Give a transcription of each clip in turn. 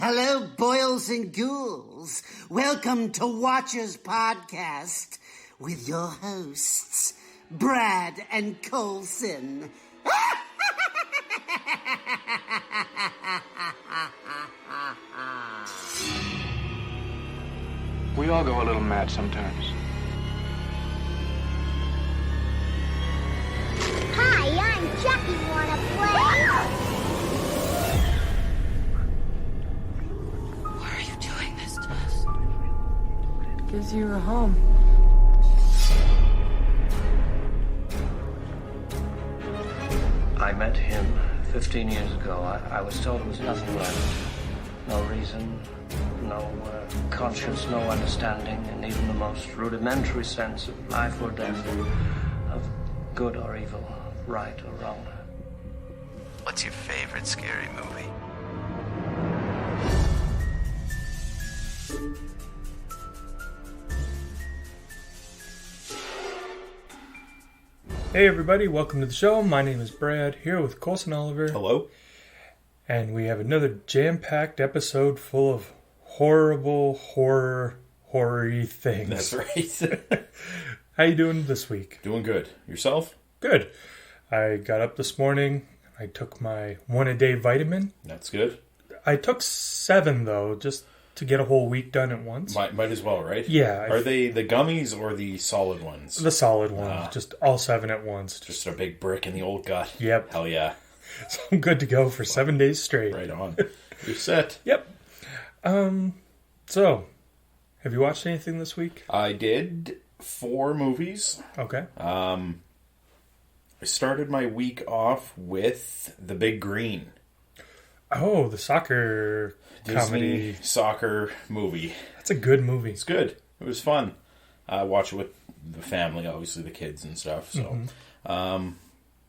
Hello, boils and ghouls. Welcome to Watchers Podcast with your hosts, Brad and Colson. We all go a little mad sometimes. Hi, I'm Chucky. Wanna play? Why are you doing this to us? Gives you a home. I met him 15 years ago. I was told it was nothing left. No reason, no conscience, no understanding, and even the most rudimentary sense of life or death, of good or evil, right or wrong. What's your favorite scary movie? Hey everybody, welcome to the show. My name is Brad, here with Colson Oliver. Hello. And we have another jam-packed episode full of horror-y things. That's right. How you doing this week? Doing good. Yourself? Good. I got up this morning. I took my one-a-day vitamin. That's good. I took 7, though, just to get a whole week done at once. Might as well, right? Yeah. Are they the gummies or the solid ones? The solid one. Just all 7 at once. Just a big brick in the old gut. Yep. Hell yeah. So I'm good to go for 7 days straight. Right on. You're set. Yep. So, have you watched anything this week? I did 4 movies. Okay. I started my week off with The Big Green. Oh, the soccer Disney comedy. soccer movie. That's a good movie. It's good. It was fun. I watched it with the family, obviously the kids and stuff. So,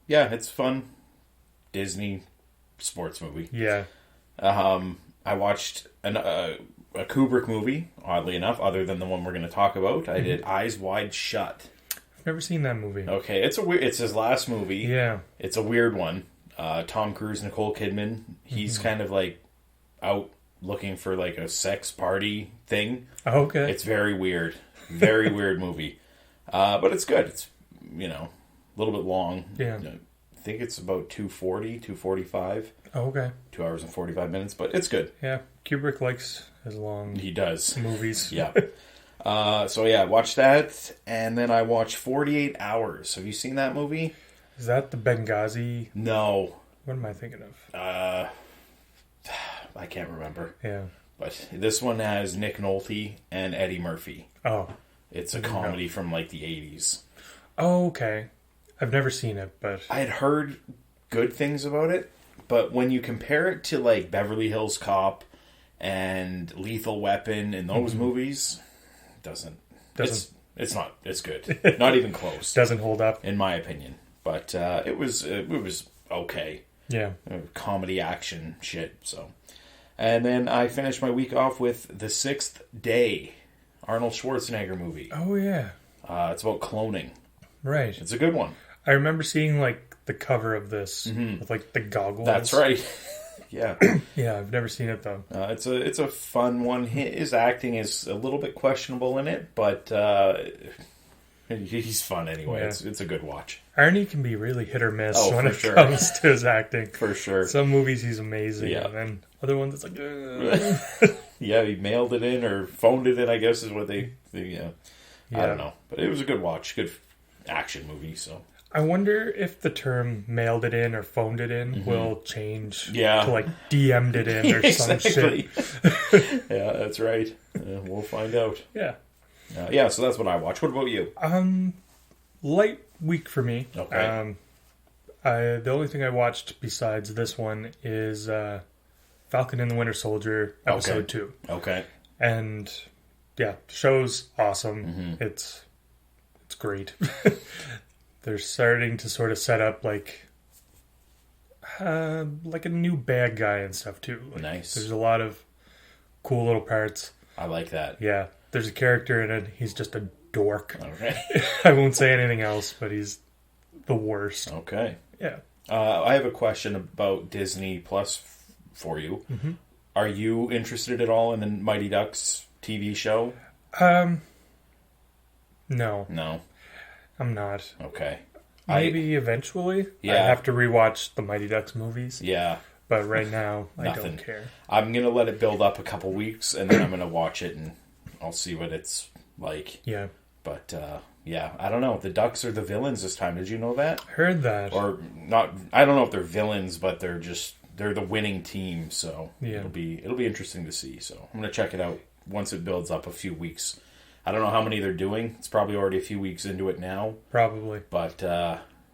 yeah, it's fun. Disney sports movie. Yeah. I watched a Kubrick movie, oddly enough, other than the one we're going to talk about. I did Eyes Wide Shut. I've never seen that movie. Okay, it's his last movie. Yeah. It's a weird one. Tom Cruise, Nicole Kidman. He's kind of like out looking for like a sex party thing. Okay. It's very weird. Very weird movie. But it's good. It's, a little bit long. Yeah. I think it's about 2:40, 2:45. Oh, okay. 2 hours and 45 minutes, but it's good. Yeah. Kubrick likes his long He does. movies. Yeah. So yeah, watch that, and then I watched 48 Hours. Have you seen that movie? Is that the Benghazi? No. What am I thinking of? I can't remember. Yeah. But this one has Nick Nolte and Eddie Murphy. Oh. It's a comedy from like the 80s. Oh, okay. I've never seen it, but I had heard good things about it, but when you compare it to like Beverly Hills Cop and Lethal Weapon and those movies, it's good. Not even close. Doesn't hold up, in my opinion. But it was okay. Yeah. Comedy action shit. So, and then I finished my week off with The Sixth Day, Arnold Schwarzenegger movie. Oh yeah. It's about cloning. Right. It's a good one. I remember seeing like the cover of this with like the goggles. That's right. Yeah. Yeah, I've never seen it though. It's a fun one. His acting is a little bit questionable in it, but he's fun anyway. Yeah. It's a good watch. Arnie can be really hit or miss when for it sure. comes to his acting. For sure. Some movies he's amazing, Yeah. and then other ones it's like, Yeah, he mailed it in or phoned it in, I guess is what they I don't know. But it was a good watch. Good action movie, so. I wonder if the term mailed it in or phoned it in will change Yeah. to like DM'd it in or some shit. Yeah, that's right. We'll find out. Yeah. Yeah, so that's what I watch. What about you? Light week for me. Okay. The only thing I watched besides this one is Falcon and the Winter Soldier episode 2. Okay. And yeah, the show's awesome. It's great. They're starting to sort of set up like a new bad guy and stuff too. Like, nice. There's a lot of cool little parts. I like that. Yeah. There's a character in it. He's just a dork. Okay. I won't say anything else, but he's the worst. Okay. Yeah. I have a question about Disney Plus for you. Are you interested at all in the Mighty Ducks TV show? No. No. I'm not. Okay. Maybe eventually. Yeah. I have to rewatch the Mighty Ducks movies. Yeah. But right now, I Nothing. don't care. I'm going to let it build up a couple weeks, and then I'm going to watch it, and I'll see what it's like. Yeah. But, yeah, I don't know. The Ducks are the villains this time. Did you know that? Heard that. Or not, I don't know if they're villains, but they're the winning team, so yeah. it'll be interesting to see. So I'm going to check it out once it builds up a few weeks. I don't know how many they're doing. It's probably already a few weeks into it now. Probably. But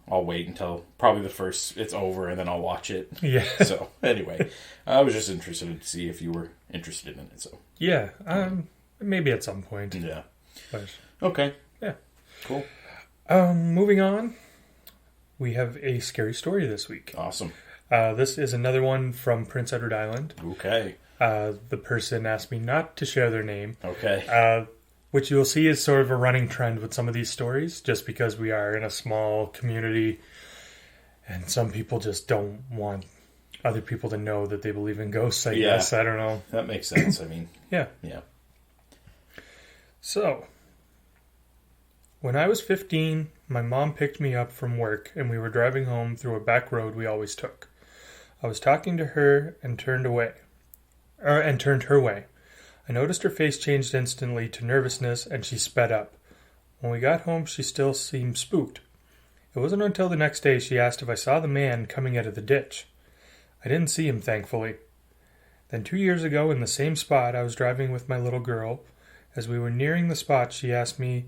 I'll wait until probably the first it's over, and then I'll watch it. Yeah. So anyway, I was just interested to see if you were interested in it. So yeah, maybe at some point. Yeah. But, okay. Yeah. Cool. Moving on, we have a scary story this week. Awesome. This is another one from Prince Edward Island. Okay. The person asked me not to share their name. Okay. Which you'll see is sort of a running trend with some of these stories, just because we are in a small community, and some people just don't want other people to know that they believe in ghosts, I guess. I don't know. That makes sense. I mean, yeah. Yeah. So, when I was 15, my mom picked me up from work, and we were driving home through a back road we always took. I was talking to her and turned her way. I noticed her face changed instantly to nervousness, and she sped up. When we got home, she still seemed spooked. It wasn't until the next day she asked if I saw the man coming out of the ditch. I didn't see him, thankfully. Then 2 years ago, in the same spot, I was driving with my little girl. As we were nearing the spot, she asked me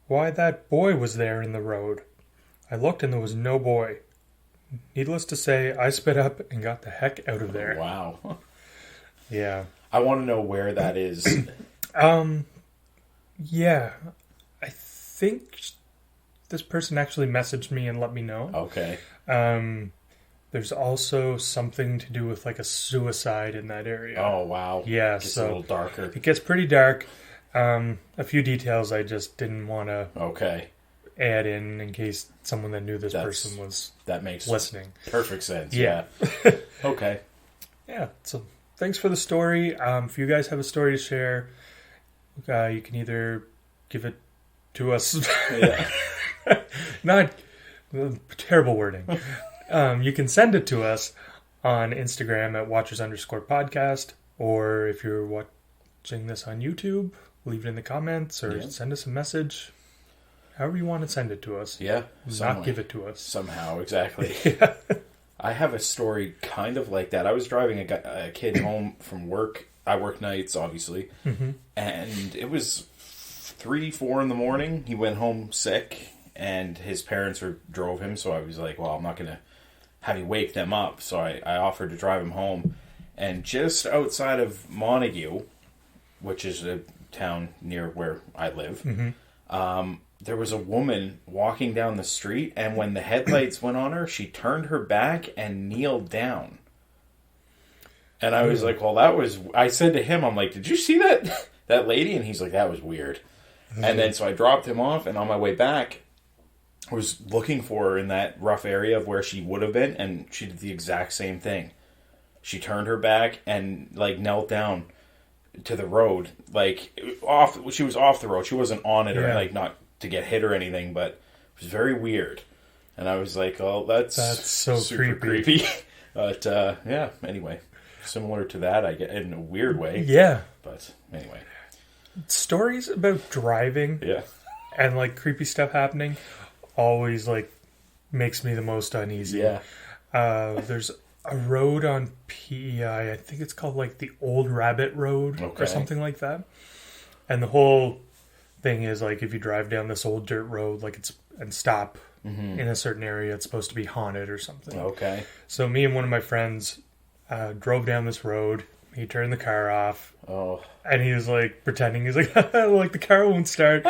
why that boy was there in the road. I looked, and there was no boy. Needless to say, I sped up and got the heck out of there. Wow. Yeah. I want to know where that is. Yeah. I think this person actually messaged me and let me know. Okay. There's also something to do with like a suicide in that area. Oh, wow. Yeah, It's so a little darker. it gets pretty dark. A few details I just didn't want to add in case someone that knew this person was listening. Perfect sense. Yeah. Okay. Yeah, so thanks for the story. If you guys have a story to share, you can either give it to us. Yeah. Not terrible wording. You can send it to us on Instagram at watchers_podcast, or if you're watching this on YouTube, leave it in the comments or send us a message. However you want to send it to us. Yeah. Not give it to us. Somehow, exactly. Yeah. I have a story kind of like that. I was driving a kid home from work. I work nights, obviously. Mm-hmm. And it was 3, 4 in the morning. He went home sick, and his parents drove him. So I was like, well, I'm not going to have you wake them up. So I offered to drive him home. And just outside of Montague, which is a town near where I live, there was a woman walking down the street, and when the headlights went on her, she turned her back and kneeled down. And I was like, well, I said to him, I'm like, did you see that lady? And he's like, that was weird. And then so I dropped him off, and on my way back, I was looking for her in that rough area of where she would have been, and she did the exact same thing. She turned her back and like knelt down to the road, like she was off the road. She wasn't on it or like not to get hit or anything, but it was very weird. And I was like, oh, that's so super creepy. But yeah, anyway, similar to that, I get in a weird way. Yeah. But anyway, stories about driving and like creepy stuff happening always like makes me the most uneasy. Yeah. There's a road on PEI, I think it's called like the Old Rabbit Road or something like that. And the whole thing is like if you drive down this old dirt road and stop in a certain area, it's supposed to be haunted or something. Okay. So me and one of my friends drove down this road. He turned the car off. Oh. And he was like pretending, he's like, like the car won't start.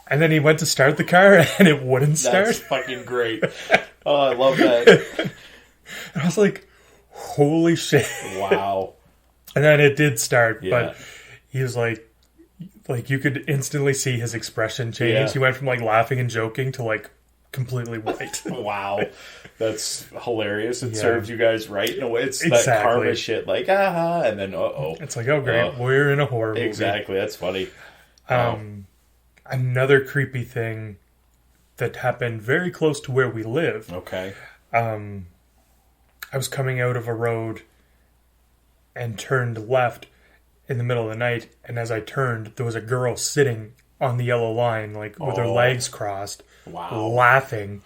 And then he went to start the car and it wouldn't start. That's fucking great. Oh, I love that. And I was like, holy shit. Wow. And then it did start, but he was like you could instantly see his expression change. Yeah. He went from like laughing and joking to like completely white. Wow. That's hilarious. It Yeah. serves you guys right in a way. It's that Exactly. karma shit, like, and then, It's like, oh, great, we're in a horror movie. Exactly, that's funny. Another creepy thing that happened very close to where we live. Okay. I was coming out of a road and turned left in the middle of the night, and as I turned, there was a girl sitting on the yellow line, like with her legs crossed, laughing.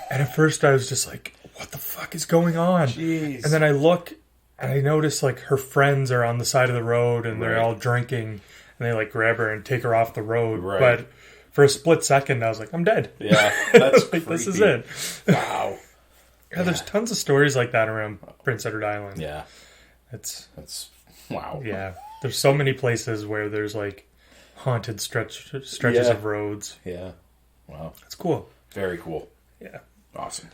And at first I was just like, what the fuck is going on? Jeez. And then I look and I notice like her friends are on the side of the road and they're Right. all drinking, and they like grab her and take her off the road. Right. But for a split second I was like, I'm dead. Yeah, that's like, this is creepy. it. Wow. Yeah, there's tons of stories like that around Prince Edward Island. Yeah. It's Wow. yeah. There's so many places where there's like haunted stretches Yeah. of roads. Yeah. Wow. It's cool. Very cool. Yeah. Awesome.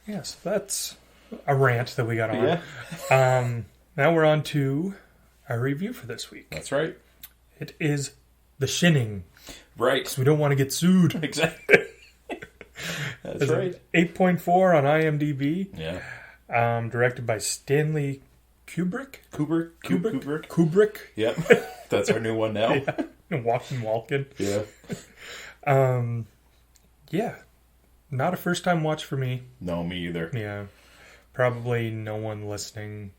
Yes, that's a rant that we got on. Yeah. Now we're on to our review for this week. That's right. It is The Shining. Right. Because we don't want to get sued. Exactly. That's There's right. an 8.4 on IMDb. Yeah. Directed by Stanley Kubrick. Kubrick. Yep. That's our new one now. Yeah. Walking. Yeah. Yeah. Not a first time watch for me. No, me either. Yeah. Probably no one listening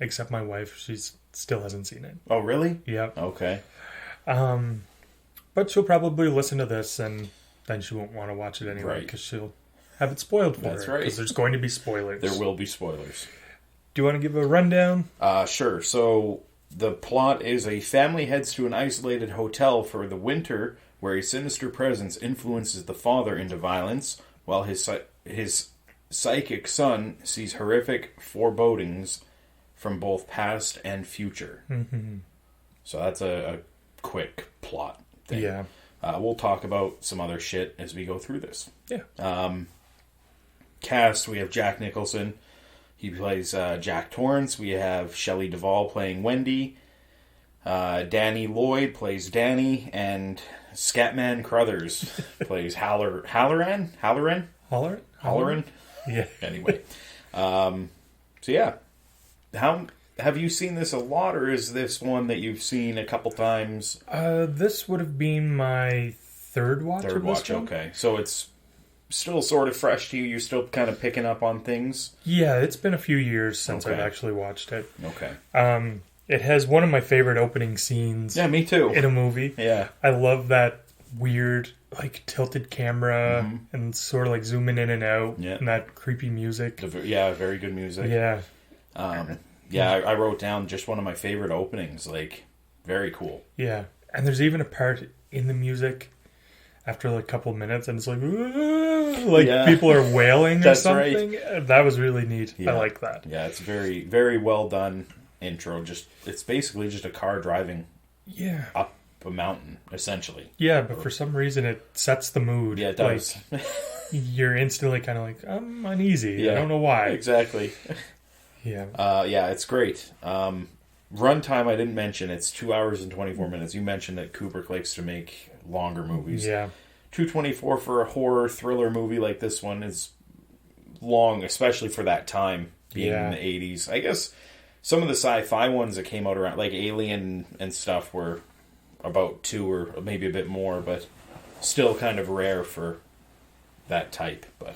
except my wife. She still hasn't seen it. Oh, really? Yep. Okay. But she'll probably listen to this and then she won't want to watch it anyway Right. because she'll have it spoiled for That's her. right. Because there's going to be spoilers. There will be spoilers. Do you want to give a rundown? Sure. So the plot is a family heads to an isolated hotel for the winter where a sinister presence influences the father into violence, while his psychic son sees horrific forebodings from both past and future. Mm-hmm. So that's a quick plot thing. Yeah. We'll talk about some other shit as we go through this. Yeah. Cast, we have Jack Nicholson. He plays Jack Torrance. We have Shelley Duvall playing Wendy. Danny Lloyd plays Danny. And Scatman Crothers plays Halloran? Holler? Yeah. Anyway. So yeah. How have you seen this a lot, or is this one that you've seen a couple times? This would have been my third watch Third of this watch, film. okay. So it's still sort of fresh to you. You're still kind of picking up on things. Yeah, it's been a few years since Okay. I've actually watched it. Okay. It has one of my favorite opening scenes Yeah, me too. in a movie. Yeah. I love that weird, like, tilted camera and sort of like zooming in and out Yeah. and that creepy music. Yeah, very good music. Yeah. Yeah, I wrote down just one of my favorite openings. Like, very cool. Yeah. And there's even a part in the music after like a couple of minutes and it's like, "Ooh," like Yeah. people are wailing or That's something. That was really neat. Yeah. I like that. Yeah, it's very, very well done intro. It's basically just a car driving Yeah. up a mountain, essentially. Yeah, but for some reason it sets the mood. Yeah, it does. Like, you're instantly kind of like, I'm uneasy. Yeah. I don't know why. Exactly. Yeah. Yeah, it's great. Runtime, I didn't mention. It's 2 hours and 24 minutes. You mentioned that Kubrick likes to make longer movies. Yeah. 224 for a horror thriller movie like this one is long, especially for that time, being in the 80s. I guess some of the sci-fi ones that came out around, like Alien and stuff, were about 2 or maybe a bit more, but still kind of rare for that type. But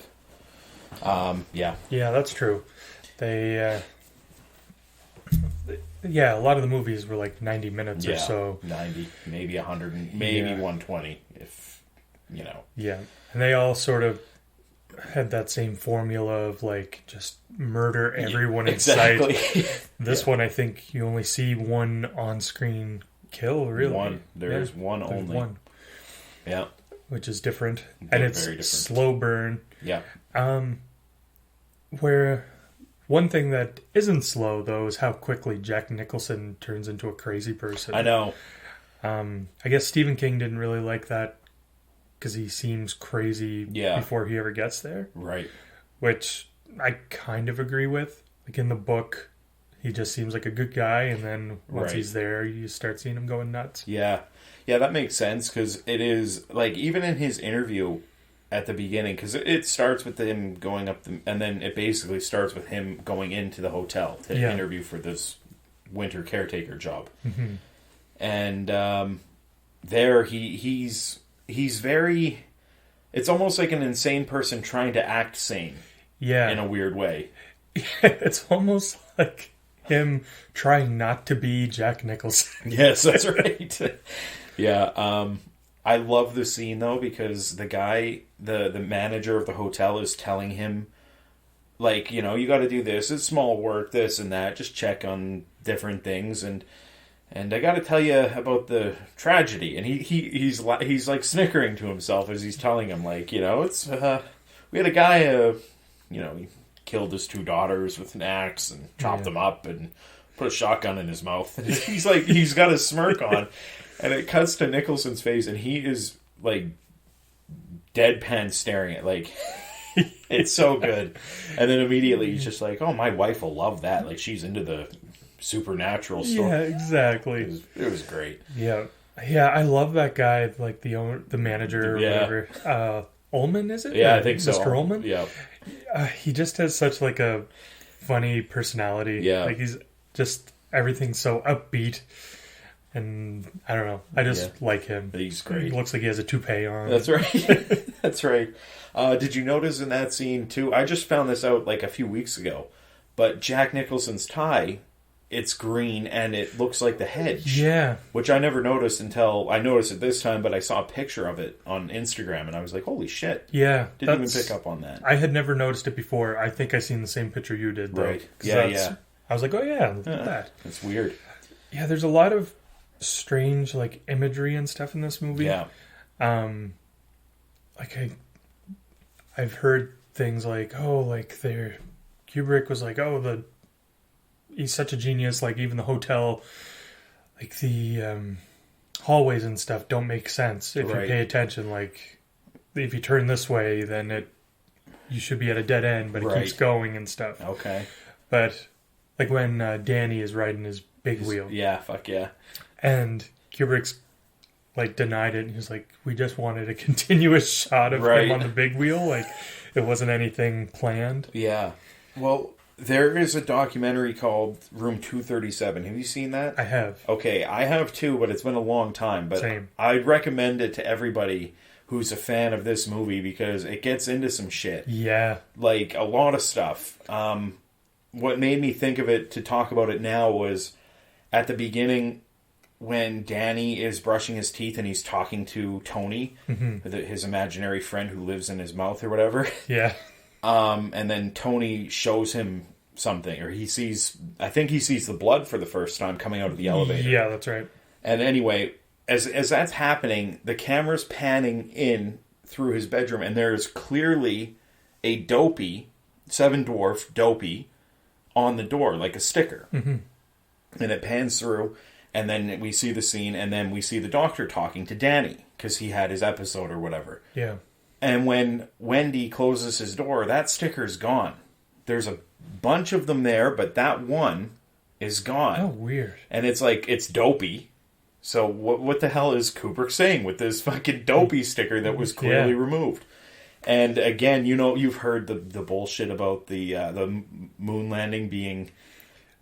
yeah. Yeah, that's true. They, yeah, a lot of the movies were like 90 minutes or so. 90, maybe 100, maybe Yeah. 120, if, you know. Yeah. And they all sort of had that same formula of like just murder everyone in Exactly. sight. This one, I think you only see one on-screen kill, really. One. There's one There's only. one, Yeah. which is different. Very And it's different. slow burn. Yeah. Where one thing that isn't slow, though, is how quickly Jack Nicholson turns into a crazy person. I know. I guess Stephen King didn't really like that because he seems crazy before he ever gets there. Right. Which I kind of agree with. Like in the book, he just seems like a good guy, and then once he's there, you start seeing him going nuts. Yeah. Yeah, that makes sense, because it is, like, even in his interview at the beginning, because it starts with him going up, and then it basically starts with him going into the hotel to interview for this winter caretaker job. Mm-hmm. And there he's very... It's almost like an insane person trying to act sane. Yeah. In a weird way. It's almost like him trying not to be Jack Nicholson. Yes, that's right. Yeah. I love the scene, though, because the guy, the manager of the hotel is telling him, like, you know, you got to do this. It's small work, this and that. Just check on different things. And I got to tell you about the tragedy. And he's like snickering to himself as he's telling him, like, you know, it's we had a guy, you know, he killed his 2 daughters with an axe and chopped them up and put a shotgun in his mouth. And he's like, he's got a smirk on. And it cuts to Nicholson's face, and he is, like, deadpan staring at, like, it's so good. And then immediately he's just like, oh, my wife will love that. Like, she's into the supernatural stuff. Yeah, exactly. It was great. Yeah. Yeah, I love that guy, like, the manager or whatever. Ullman, is it? Yeah, I think so. Mr. Ullman? Yeah. He just has such, like, a funny personality. Yeah. Like, he's just, everything's so upbeat. And I don't know. I just like him. He's great. He looks like he has a toupee on. That's right. That's right. Did you notice in that scene, too? I just found this out like a few weeks ago. But Jack Nicholson's tie, it's green and it looks like the hedge. Yeah. Which I never noticed until I noticed it this time, but I saw a picture of it on Instagram and I was like, holy shit. Yeah. Didn't even pick up on that. I had never noticed it before. I think I seen the same picture you did, though. Right. Yeah. I was like, oh yeah, look at that. It's weird. Yeah, there's a lot of strange, like, imagery and stuff in this movie. Yeah. Like, I've heard things like, oh, like, Kubrick was like, oh, he's such a genius, like, even the hotel, like, the hallways and stuff don't make sense if you pay attention. Like, if you turn this way, then you should be at a dead end, but it keeps going and stuff. Okay. But, like, when Danny is riding his big wheel. Yeah, fuck yeah. And Kubrick's, like, denied it. And he was like, we just wanted a continuous shot of him on the big wheel. Like, it wasn't anything planned. Yeah. Well, there is a documentary called Room 237. Have you seen that? I have. Okay, I have too, but it's been a long time. But Same. I'd recommend it to everybody who's a fan of this movie because it gets into some shit. Yeah. Like, a lot of stuff. What made me think of it to talk about it now was at the beginning when Danny is brushing his teeth and he's talking to Tony, his imaginary friend who lives in his mouth or whatever. Yeah. And then Tony shows him something, or I think he sees the blood for the first time coming out of the elevator. Yeah, that's right. And anyway, as that's happening, the camera's panning in through his bedroom, and there's clearly a Dopey, Seven Dwarf Dopey, on the door, like a sticker. Mm-hmm. And it pans through, and then we see the scene, and then we see the doctor talking to Danny, because he had his episode or whatever. Yeah. And when Wendy closes his door, that sticker's gone. There's a bunch of them there, but that one is gone. Oh, weird. And it's like, it's Dopey. So what the hell is Kubrick saying with this fucking Dopey sticker that was clearly removed? And again, you know, you've heard the bullshit about the moon landing being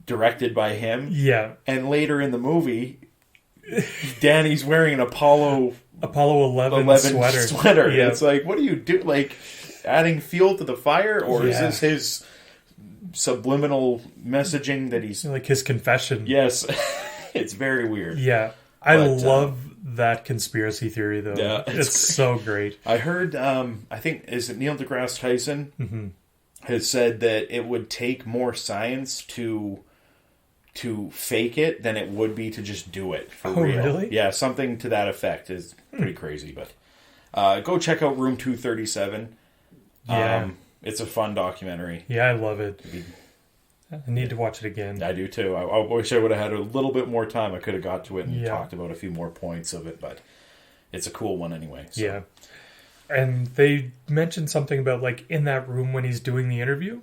directed by him. Yeah. And later in the movie, Danny's wearing an Apollo 11 sweater. Yeah. It's like, what do you do? Like, adding fuel to the fire? Or is this his subliminal messaging that he's... Like his confession. Yes. It's very weird. Yeah. I love that conspiracy theory, though. Yeah, it's so great. I heard, I think, is it Neil deGrasse Tyson has said that it would take more science to fake it than it would be to just do it for real. Really? Yeah, something to that effect is pretty crazy. But go check out Room 237. Yeah. It's a fun documentary. Yeah, I love it. I need to watch it again. I do too. I wish I would have had a little bit more time. I could have got to it and talked about a few more points of it, but it's a cool one anyway. So. Yeah. And they mentioned something about, like, in that room when he's doing the interview,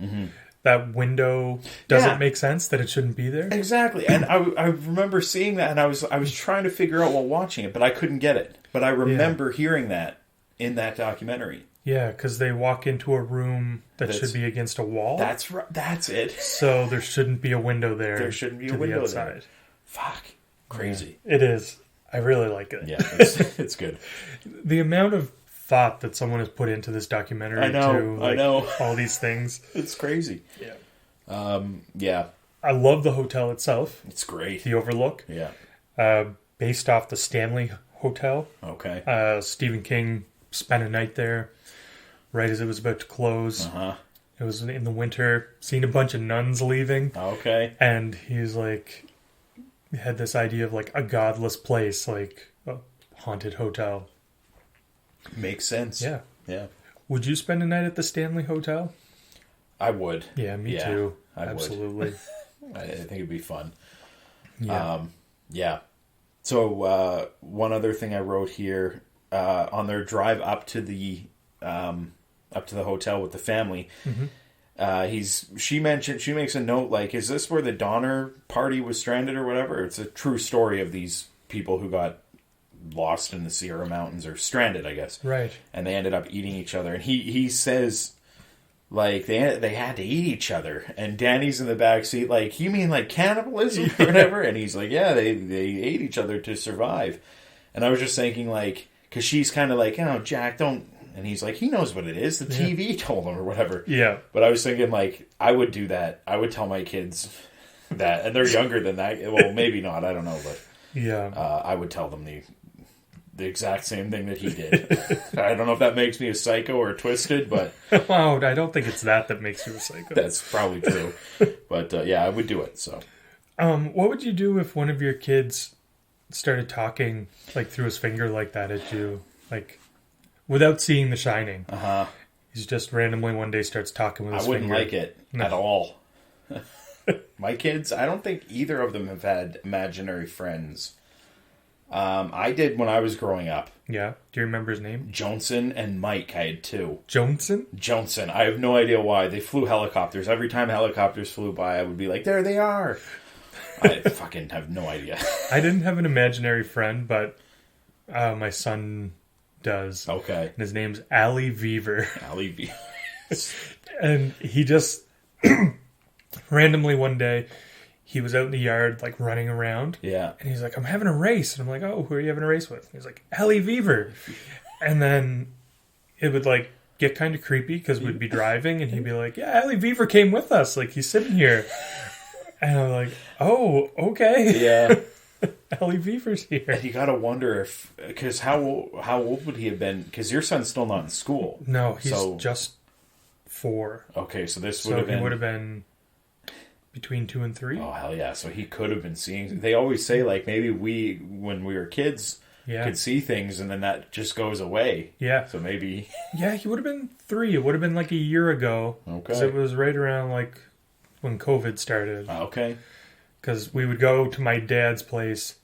that window doesn't make sense, that it shouldn't be there. Exactly. And I remember seeing that, and I was trying to figure out while watching it, but I couldn't get it. But I remember hearing that in that documentary. Yeah, because they walk into a room that should be against a wall. That's right. That's it. So there shouldn't be a window there. There shouldn't be a window there. Fuck. Crazy. Yeah, it is. I really like it. Yeah, it's good. The amount of thought that someone has put into this documentary. I know. All these things. It's crazy. Yeah. Yeah. I love the hotel itself. It's great. The Overlook. Yeah. Based off the Stanley Hotel. Okay. Stephen King spent a night there right as it was about to close. Uh-huh. It was in the winter. Seen a bunch of nuns leaving. Okay. And he's like, he had this idea of like a godless place, like a haunted hotel. Makes sense. Yeah. Yeah. Would you spend a night at the Stanley Hotel? I would. Yeah, me too. I Absolutely. would. I think it'd be fun. Yeah. Yeah. So one other thing I wrote here on their drive up to the hotel with the family. Mm-hmm. She makes a note like, is this where the Donner Party was stranded or whatever? It's a true story of these people who got lost in the Sierra Mountains, or stranded, I guess. Right. And they ended up eating each other. And he says, like, they had to eat each other. And Danny's in the back seat, like, you mean like cannibalism or whatever? And he's like, yeah, they ate each other to survive. And I was just thinking, like, because she's kind of like, oh, Jack, don't. And he's like, he knows what it is. The TV told him or whatever. Yeah. But I was thinking, like, I would do that. I would tell my kids that. And they're younger than that. Well, maybe not. I don't know. But yeah, I would tell them the exact same thing that he did. I don't know if that makes me a psycho or twisted, but... Wow, I don't think it's that makes you a psycho. That's probably true. But, yeah, I would do it, so... What would you do if one of your kids started talking, like, through his finger like that at you? Like, without seeing The Shining. Uh-huh. He's just randomly one day starts talking with his finger. I wouldn't like it at all. My kids, I don't think either of them have had imaginary friends. I did when I was growing up. Yeah. Do you remember his name? Johnson and Mike. I had two. Johnson? I have no idea why. They flew helicopters. Every time helicopters flew by, I would be like, there they are. I fucking have no idea. I didn't have an imaginary friend, but my son does. Okay. And his name's Ali Weaver. Ali Weaver. And he just randomly one day... He was out in the yard, like, running around. Yeah. And he's like, I'm having a race. And I'm like, oh, who are you having a race with? And he's like, Allie Weaver. And then it would, like, get kind of creepy because we'd be driving. And he'd be like, yeah, Allie Weaver came with us. Like, he's sitting here. And I'm like, oh, okay. Yeah. Allie Weaver's here. And you got to wonder if... Because how old would he have been? Because your son's still not in school. No, he's just 4. Okay, so this would have been... he would have been... Between 2 and 3? Oh, hell yeah. So he could have been seeing... They always say, like, maybe we, when we were kids, could see things, and then that just goes away. Yeah. So maybe... Yeah, he would have been 3. It would have been, like, a year ago. Okay. Because it was right around, like, when COVID started. Okay. Because we would go to my dad's place,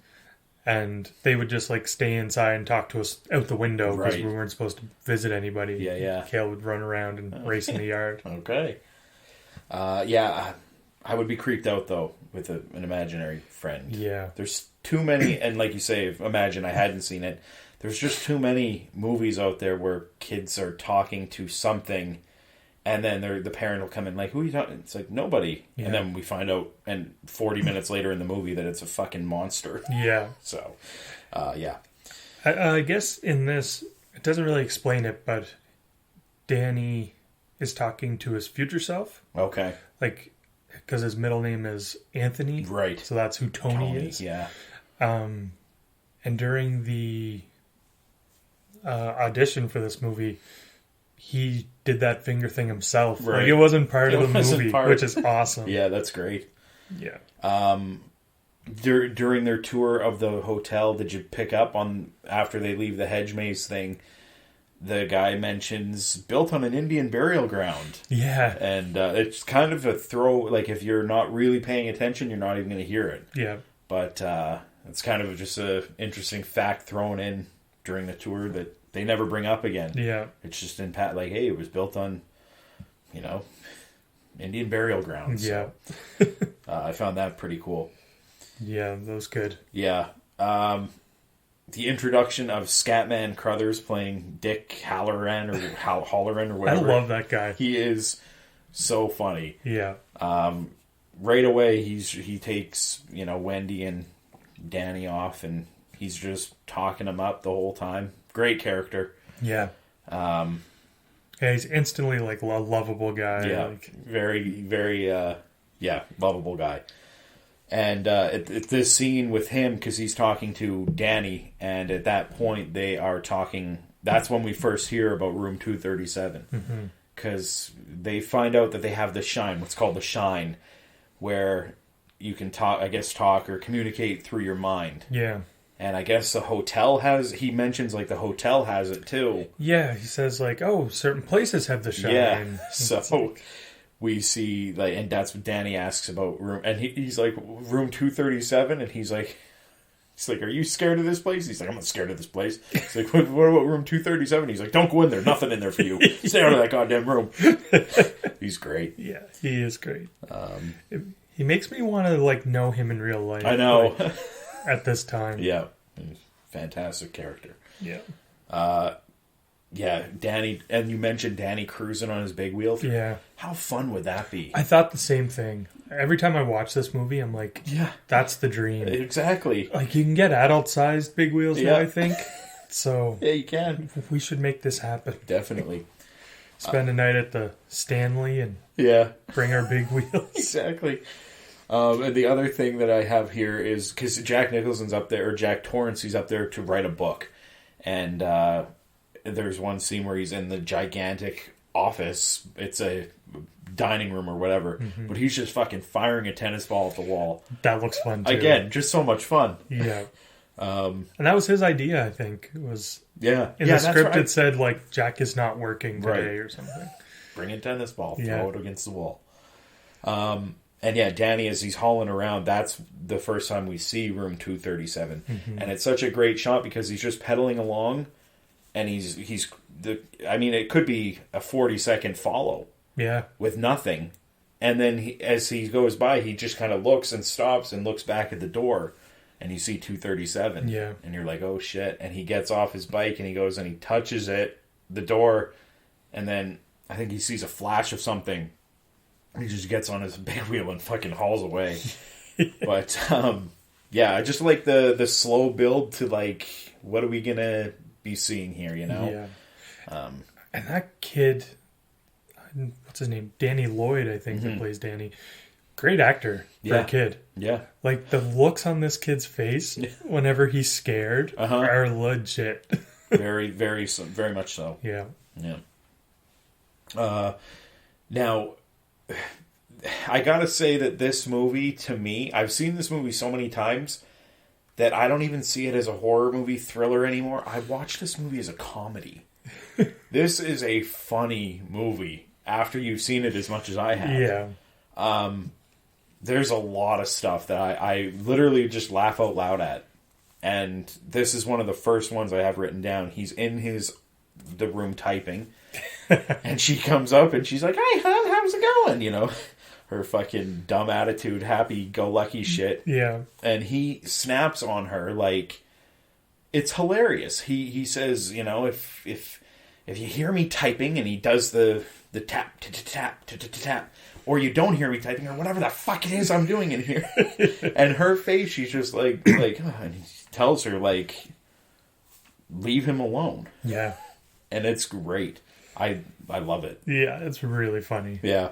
and they would just, like, stay inside and talk to us out the window, because we weren't supposed to visit anybody. Yeah, yeah. Kale would run around and race in the yard. Okay. Yeah, I would be creeped out, though, with an imaginary friend. Yeah. There's too many, and like you say, imagine I hadn't seen it. There's just too many movies out there where kids are talking to something, and then the parent will come in like, who are you talking? It's like, nobody. Yeah. And then we find out, and 40 minutes later in the movie, that it's a fucking monster. Yeah. So, yeah. I guess in this, it doesn't really explain it, but Danny is talking to his future self. Okay. Like... Because his middle name is Anthony. Right. So that's who Tony is. Yeah. And during the audition for this movie, he did that finger thing himself. Right. Like, it wasn't part of the movie, which is awesome. Yeah, that's great. Yeah. During their tour of the hotel, did you pick up on, after they leave the hedge maze thing, the guy mentions built on an Indian burial ground. Yeah. And it's kind of a throw, like if you're not really paying attention, you're not even going to hear it. Yeah. But it's kind of just an interesting fact thrown in during the tour that they never bring up again. Yeah. It's just in like, hey, it was built on, Indian burial grounds. Yeah. So, I found that pretty cool. Yeah, that was good. Yeah. the introduction of Scatman Crothers playing Dick Halloran or Halloran or whatever. I love that guy. He is so funny. Yeah. Right away, he takes, Wendy and Danny off, and he's just talking them up the whole time. Great character. Yeah. Yeah, he's instantly like a lovable guy. Yeah, very, very, lovable guy. And it's this scene with him, because he's talking to Danny, and at that point they are talking. That's when we first hear about room 237, because they find out that they have the shine, what's called the shine, where you can talk or communicate through your mind. Yeah. And I guess the hotel he mentions like the hotel has it too. Yeah, he says like, oh, certain places have the shine. Yeah, so we see, like, and that's what Danny asks about room, and he's like, room 237, and he's like, are you scared of this place? He's like, I'm not scared of this place. He's like, what about room 237? He's like, don't go in there, nothing in there for you. Stay out of that goddamn room. He's great. Yeah, he is great. He makes me want to like know him in real life. I know. Like, at this time. Yeah. Fantastic character. Yeah. Yeah, Danny, and you mentioned Danny cruising on his big wheel. Yeah. How fun would that be? I thought the same thing. Every time I watch this movie, I'm like, yeah, that's the dream. Exactly. Like, you can get adult-sized big wheels now, I think. So, yeah, you can. We should make this happen. Definitely. Spend a night at the Stanley and bring our big wheels. Exactly. And the other thing that I have here is, because Jack Nicholson's up there, or Jack Torrance, he's up there to write a book. And there's one scene where he's in the gigantic office. It's a dining room or whatever. Mm-hmm. But he's just fucking firing a tennis ball at the wall. That looks fun, too. Again, just so much fun. Yeah. And that was his idea, I think. It was in the script right. It said, like, Jack is not working today or something. Bring a tennis ball. Throw it against the wall. And yeah, Danny, as he's hauling around, that's the first time we see room 237. Mm-hmm. And it's such a great shot because he's just pedaling along, and it could be a 40-second follow. Yeah. With nothing. And then as he goes by, he just kind of looks and stops and looks back at the door, and you see 237. Yeah. And you're like, oh shit. And he gets off his bike and he goes and he touches the door, and then I think he sees a flash of something. He just gets on his big wheel and fucking hauls away. But, I just like the slow build to, like, what are we going to be seeing here, Yeah. And that kid, what's his name? Danny Lloyd, I think, that plays Danny. Great actor for a kid. Yeah. Like, the looks on this kid's face whenever he's scared are legit. Very, very, very much so. Yeah. Yeah. Now, I gotta say that this movie, to me, I've seen this movie so many times that I don't even see it as a horror movie thriller anymore. I watch this movie as a comedy. This is a funny movie after you've seen it as much as I have. Yeah. There's a lot of stuff that I literally just laugh out loud at. And this is one of the first ones I have written down. He's in the room typing. And she comes up and she's like, "Hi, hon, how's it going?" Her fucking dumb attitude, happy-go-lucky shit. Yeah. And he snaps on her like, it's hilarious. He says, if you hear me typing, and he does the tap, tap, tap, tap, or you don't hear me typing, or whatever the fuck it is I'm doing in here. And her face, she's just like, and he tells her, like, leave him alone. Yeah. And it's great. I love it. Yeah, it's really funny. Yeah.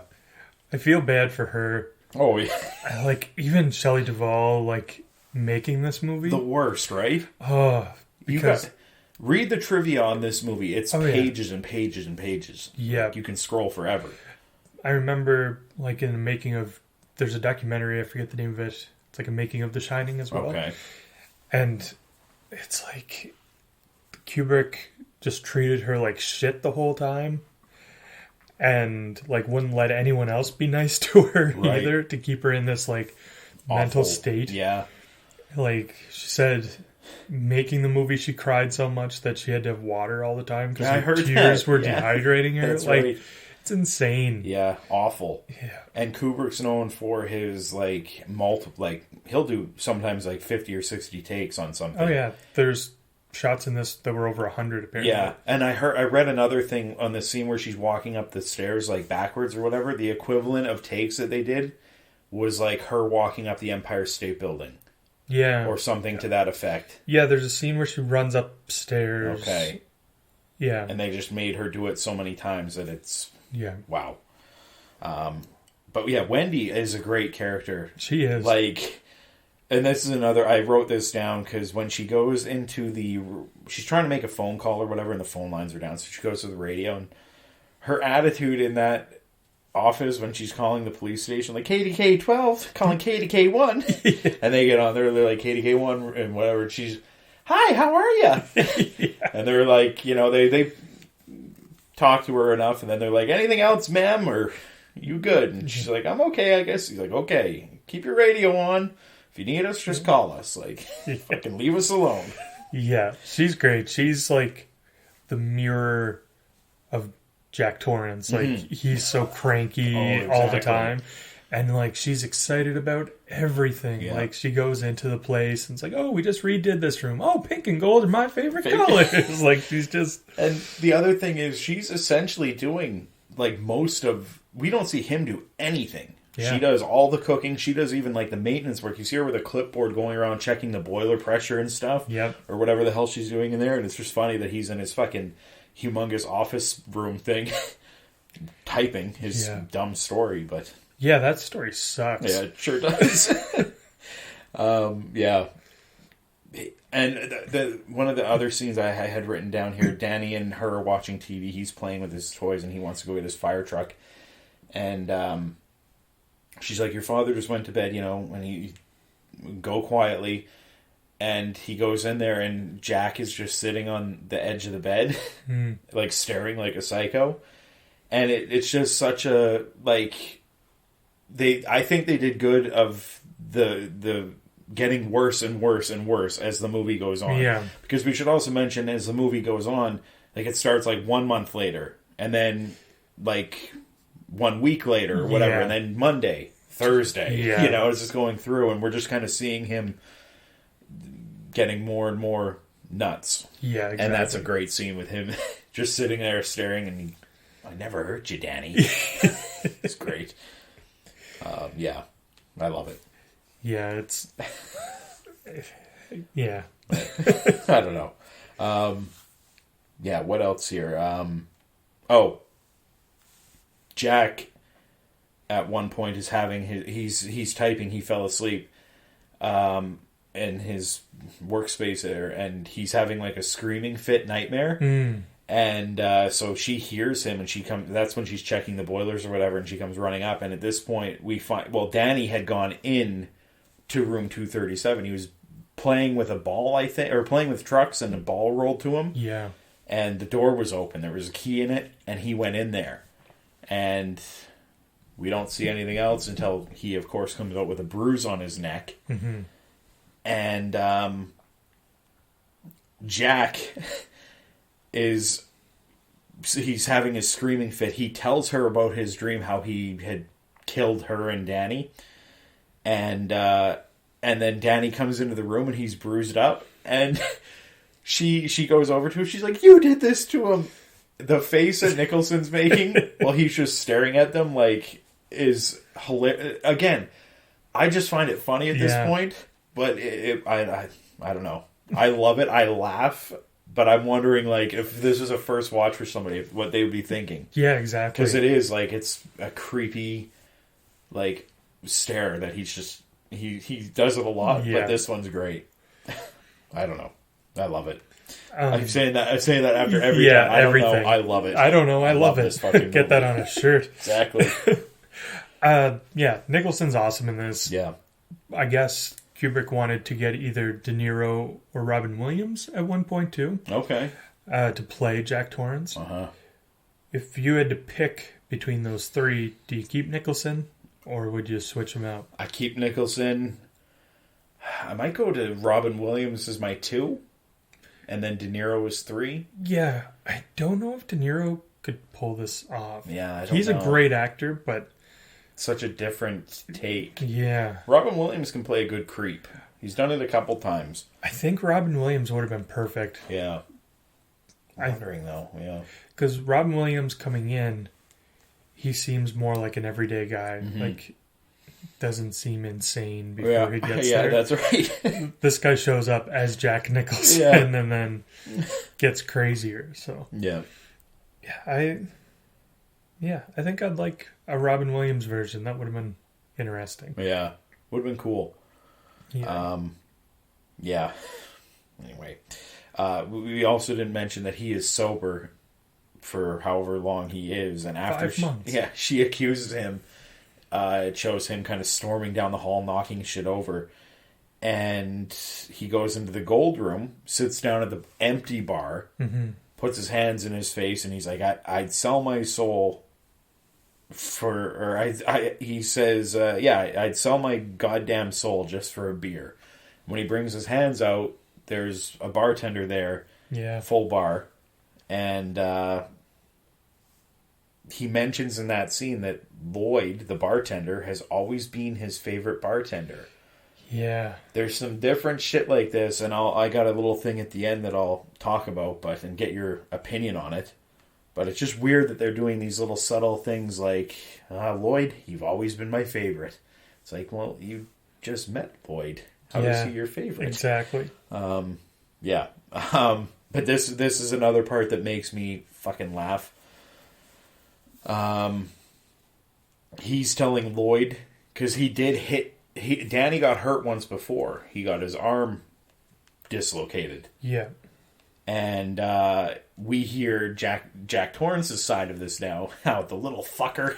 I feel bad for her. Oh, yeah. Like, even Shelley Duvall, like, making this movie. The worst, right? Oh, because... read the trivia on this movie. It's pages and pages and pages. Yeah. Like, you can scroll forever. I remember, like, in the making of... There's a documentary, I forget the name of it. It's like a making of The Shining as well. Okay. And it's like... Kubrick just treated her like shit the whole time. And, like, wouldn't let anyone else be nice to her either, to keep her in this, like, mental state. Yeah. Like, she said, making the movie, she cried so much that she had to have water all the time because her tears were dehydrating her. That's like, right. It's insane. Yeah, awful. Yeah. And Kubrick's known for his, like, he'll do sometimes, like, 50 or 60 takes on something. Oh, yeah. There's shots in this that were over 100 apparently. Yeah, and I read another thing on the scene where she's walking up the stairs like backwards or whatever. The equivalent of takes that they did was like her walking up the Empire State Building. Yeah. Or something to that effect. Yeah, there's a scene where she runs upstairs. Okay. Yeah. And they just made her do it so many times that it's... Yeah. Wow. But yeah, Wendy is a great character. She is. Like... And this is another... I wrote this down because when she goes into the... She's trying to make a phone call or whatever, and the phone lines are down. So she goes to the radio, and her attitude in that office when she's calling the police station, like, KDK 12, calling KDK 1. And they get on there, they're like, KDK 1 and whatever. And she's, hi, how are you? Yeah. And they're like, you know, they talk to her enough, and then they're like, anything else, ma'am? Or, you good? And she's like, I'm okay, I guess. He's like, okay, keep your radio on. If you need us, just call us. Like, fucking leave us alone. Yeah, she's great. She's like the mirror of Jack Torrance. Like, he's so cranky all the time. And, like, she's excited about everything. Yeah. Like, she goes into the place and it's like, oh, we just redid this room. Oh, pink and gold are my favorite colors. Like, she's just... And the other thing is she's essentially doing, like, most of... We don't see him do anything. Yeah. She does all the cooking. She does even, like, the maintenance work. You see her with a clipboard going around checking the boiler pressure and stuff. Yep. Or whatever the hell she's doing in there. And it's just funny that he's in his fucking humongous office room thing typing his dumb story, but... Yeah, that story sucks. Yeah, it sure does. Yeah. And the one of the other scenes I had written down here, Danny and her are watching TV. He's playing with his toys, and he wants to go get his fire truck. And she's like, your father just went to bed, you know, and he go quietly. And he goes in there, and Jack is just sitting on the edge of the bed, like staring like a psycho. And it's just such a, like... I think they did good of the getting worse and worse and worse as the movie goes on. Yeah. Because we should also mention, as the movie goes on, like, it starts like 1 month later, and then like 1 week later or whatever, and then Monday, Thursday. Yeah. You know, it's just going through, and we're just kind of seeing him getting more and more nuts. Yeah, exactly. And that's a great scene with him just sitting there staring, and I never hurt you, Danny. It's great. Yeah, I love it. Yeah, it's... yeah. I don't know. Yeah, what else here? Jack, at one point, is having he's typing, he fell asleep in his workspace there, and he's having like a screaming fit nightmare. And so she hears him, and she comes. That's when she's checking the boilers or whatever, and she comes running up. And at this point, we find Danny had gone in to room 237. He was playing with a ball, I think, or playing with trucks, and a ball rolled to him. Yeah. And the door was open. There was a key in it, and he went in there. And we don't see anything else until he, of course, comes out with a bruise on his neck. Mm-hmm. And Jack. He's having his screaming fit. He tells her about his dream, how he had killed her and Danny, and then Danny comes into the room and he's bruised up, and she goes over to him. She's like, "You did this to him." The face that Nicholson's making while he's just staring at them, like, is hilarious. Again, I just find it funny at this point, but I don't know. I love it. I laugh. But I'm wondering, like, if this was a first watch for somebody, what they would be thinking. Yeah, exactly. Because it is, like, it's a creepy, like, stare that he's just... He does it a lot, but this one's great. I don't know. I love it. I'm saying that after every time. I don't know. I love it. I don't know. I love it. This fucking Get that on a shirt. Exactly. Yeah, Nicholson's awesome in this. Yeah. I guess Kubrick wanted to get either De Niro or Robin Williams at one point, too. Okay. To play Jack Torrance. Uh-huh. If you had to pick between those three, do you keep Nicholson, or would you switch them out? I keep Nicholson. I might go to Robin Williams as my 2, and then De Niro is 3. Yeah, I don't know if De Niro could pull this off. Yeah, I don't know. He's a great actor, but... Such a different take. Yeah. Robin Williams can play a good creep. He's done it a couple times. I think Robin Williams would have been perfect. Yeah. I'm wondering, though. Yeah. Because Robin Williams coming in, he seems more like an everyday guy. Mm-hmm. Like, doesn't seem insane before he gets yeah, there. that's right. This guy shows up as Jack Nicholson and then gets crazier. So yeah. I think I'd like a Robin Williams version. That would have been interesting. Yeah. Would have been cool. Yeah. Yeah. Anyway. We also didn't mention that he is sober for however long he is. And after 5 months. she accuses him. It shows him kind of storming down the hall, knocking shit over. And he goes into the gold room, sits down at the empty bar, puts his hands in his face, and he's like, I'd sell my soul he says, I'd sell my goddamn soul just for a beer. When he brings his hands out, there's a bartender there, full bar, and he mentions in that scene that Lloyd, the bartender, has always been his favorite bartender. Yeah. There's some different shit like this, and I got a little thing at the end that I'll talk about, and get your opinion on it. But it's just weird that they're doing these little subtle things like, Lloyd, you've always been my favorite. It's like, well, you just met Lloyd. How is he your favorite? Exactly. Yeah. But this is another part that makes me fucking laugh. He's telling Lloyd, because he did Danny got hurt once before. He got his arm dislocated. Yeah. And we hear Jack Torrance's side of this now. How the little fucker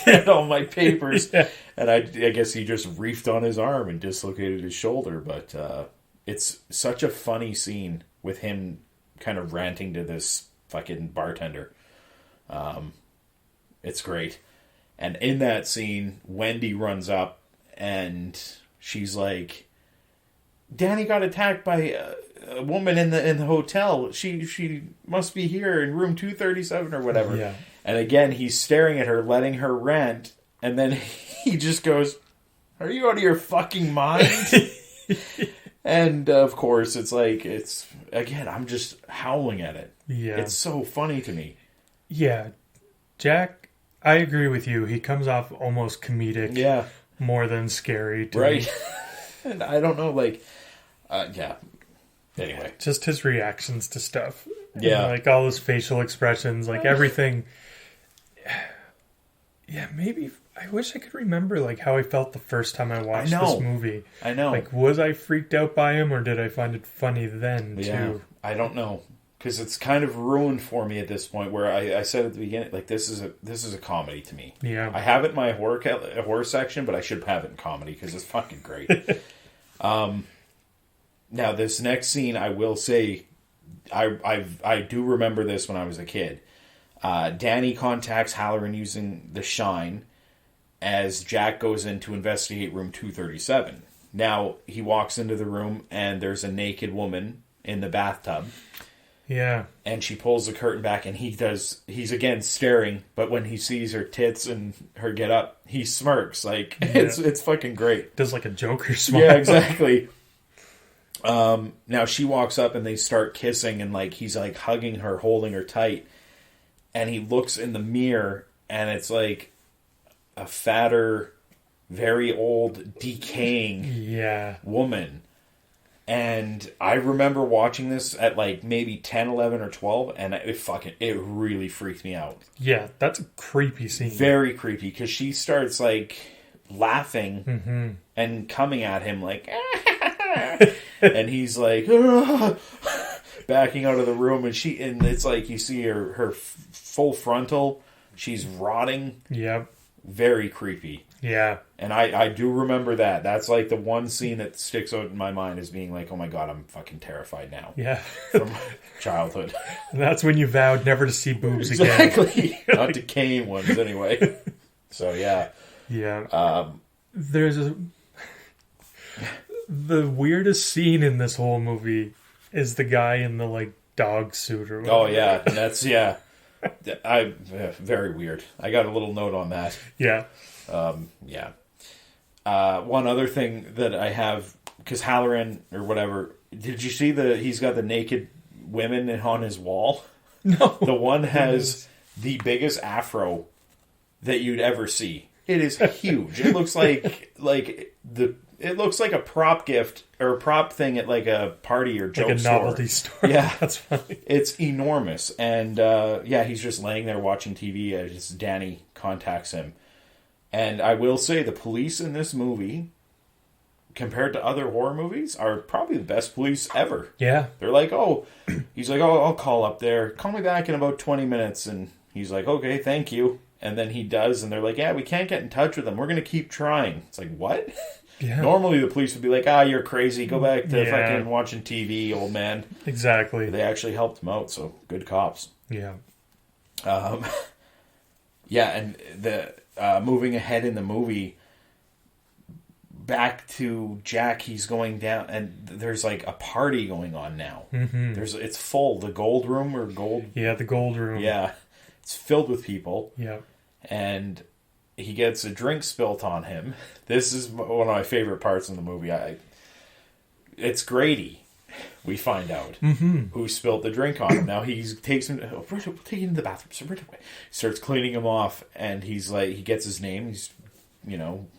had all my papers. Yeah. And I guess he just reefed on his arm and dislocated his shoulder. But it's such a funny scene with him kind of ranting to this fucking bartender. It's great. And in that scene, Wendy runs up and she's like, Danny got attacked by a woman in the hotel. She must be here in room 237 or whatever. Yeah. And again, he's staring at her, letting her rant. And then he just goes, are you out of your fucking mind? And of course, again, I'm just howling at it. Yeah. It's so funny to me. Yeah. Jack, I agree with you. He comes off almost comedic. Yeah. More than scary to right. me. And I don't know, yeah. Anyway. Just his reactions to stuff. Yeah. And, all his facial expressions, everything. Yeah, maybe I wish I could remember how I felt the first time I watched this movie. I know. Was I freaked out by him or did I find it funny then too? I don't know. Because it's kind of ruined for me at this point where I said at the beginning, this is a comedy to me. Yeah. I have it in my horror section, but I should have it in comedy because it's fucking great. Now, this next scene, I will say, I do remember this when I was a kid. Danny contacts Halloran using the Shine as Jack goes in to investigate room 237. Now, he walks into the room and there's a naked woman in the bathtub. Yeah. And she pulls the curtain back and he's again staring, but when he sees her tits and her get up, he smirks. It's fucking great. Does a Joker smile. Yeah, exactly. Now she walks up and they start kissing and he's hugging her, holding her tight. And he looks in the mirror and it's a fatter, very old, decaying woman. And I remember watching this at maybe 10, 11, or 12, and it really freaked me out. Yeah, that's a creepy scene. Very creepy, because she starts laughing and coming at him and he's backing out of the room, and it's you see her full frontal, she's rotting. Yep. Very creepy. Yeah. And I do remember that. That's the one scene that sticks out in my mind as being oh my god, I'm fucking terrified now. Yeah. From childhood. And that's when you vowed never to see boobs again. Exactly. Not decaying ones, anyway. So, yeah. Yeah. There's the weirdest scene in this whole movie is the guy in the, dog suit or whatever. Oh, yeah. And that's, very weird. I got a little note on that. Yeah. Yeah. One other thing that I have because Halloran or whatever. Did you see he's got the naked women on his wall? No. The one has the biggest afro that you'd ever see. It is huge. It looks like it looks like a prop gift or a prop thing at like a party or joke like a store. novelty store. Yeah, That's funny. It's enormous, and he's just laying there watching TV as Danny contacts him. And I will say, the police in this movie, compared to other horror movies, are probably the best police ever. Yeah. They're like, he's like, I'll call up there. Call me back in about 20 minutes. And he's like, okay, thank you. And then he does, and they're like, yeah, we can't get in touch with him. We're going to keep trying. It's like, what? Yeah. Normally the police would be like, you're crazy. Go back to fucking watching TV, old man. Exactly. But they actually helped him out, so good cops. Yeah. And the moving ahead in the movie, back to Jack, he's going down, and there's like a party going on now. Mm-hmm. It's full. The gold room or gold. Yeah, the gold room. Yeah, it's filled with people. Yeah, and he gets a drink spilt on him. This is one of my favorite parts in the movie. It's Grady. We find out who spilled the drink on him. Now he takes him. We'll take him to the bathroom. So right away, starts cleaning him off, and he's like, he gets his name. He's,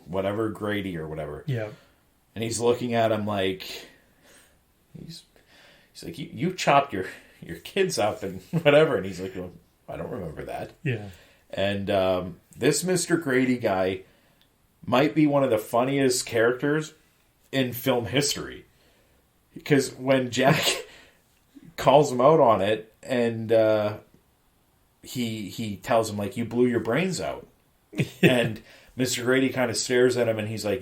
whatever, Grady or whatever. Yeah. And he's looking at him like, he's like, you chopped your kids up and whatever. And he's like, well, I don't remember that. Yeah. And this Mr. Grady guy might be one of the funniest characters in film history. Because when Jack calls him out on it, and he tells him, like, you blew your brains out. Yeah. And Mr. Grady kind of stares at him, and he's like,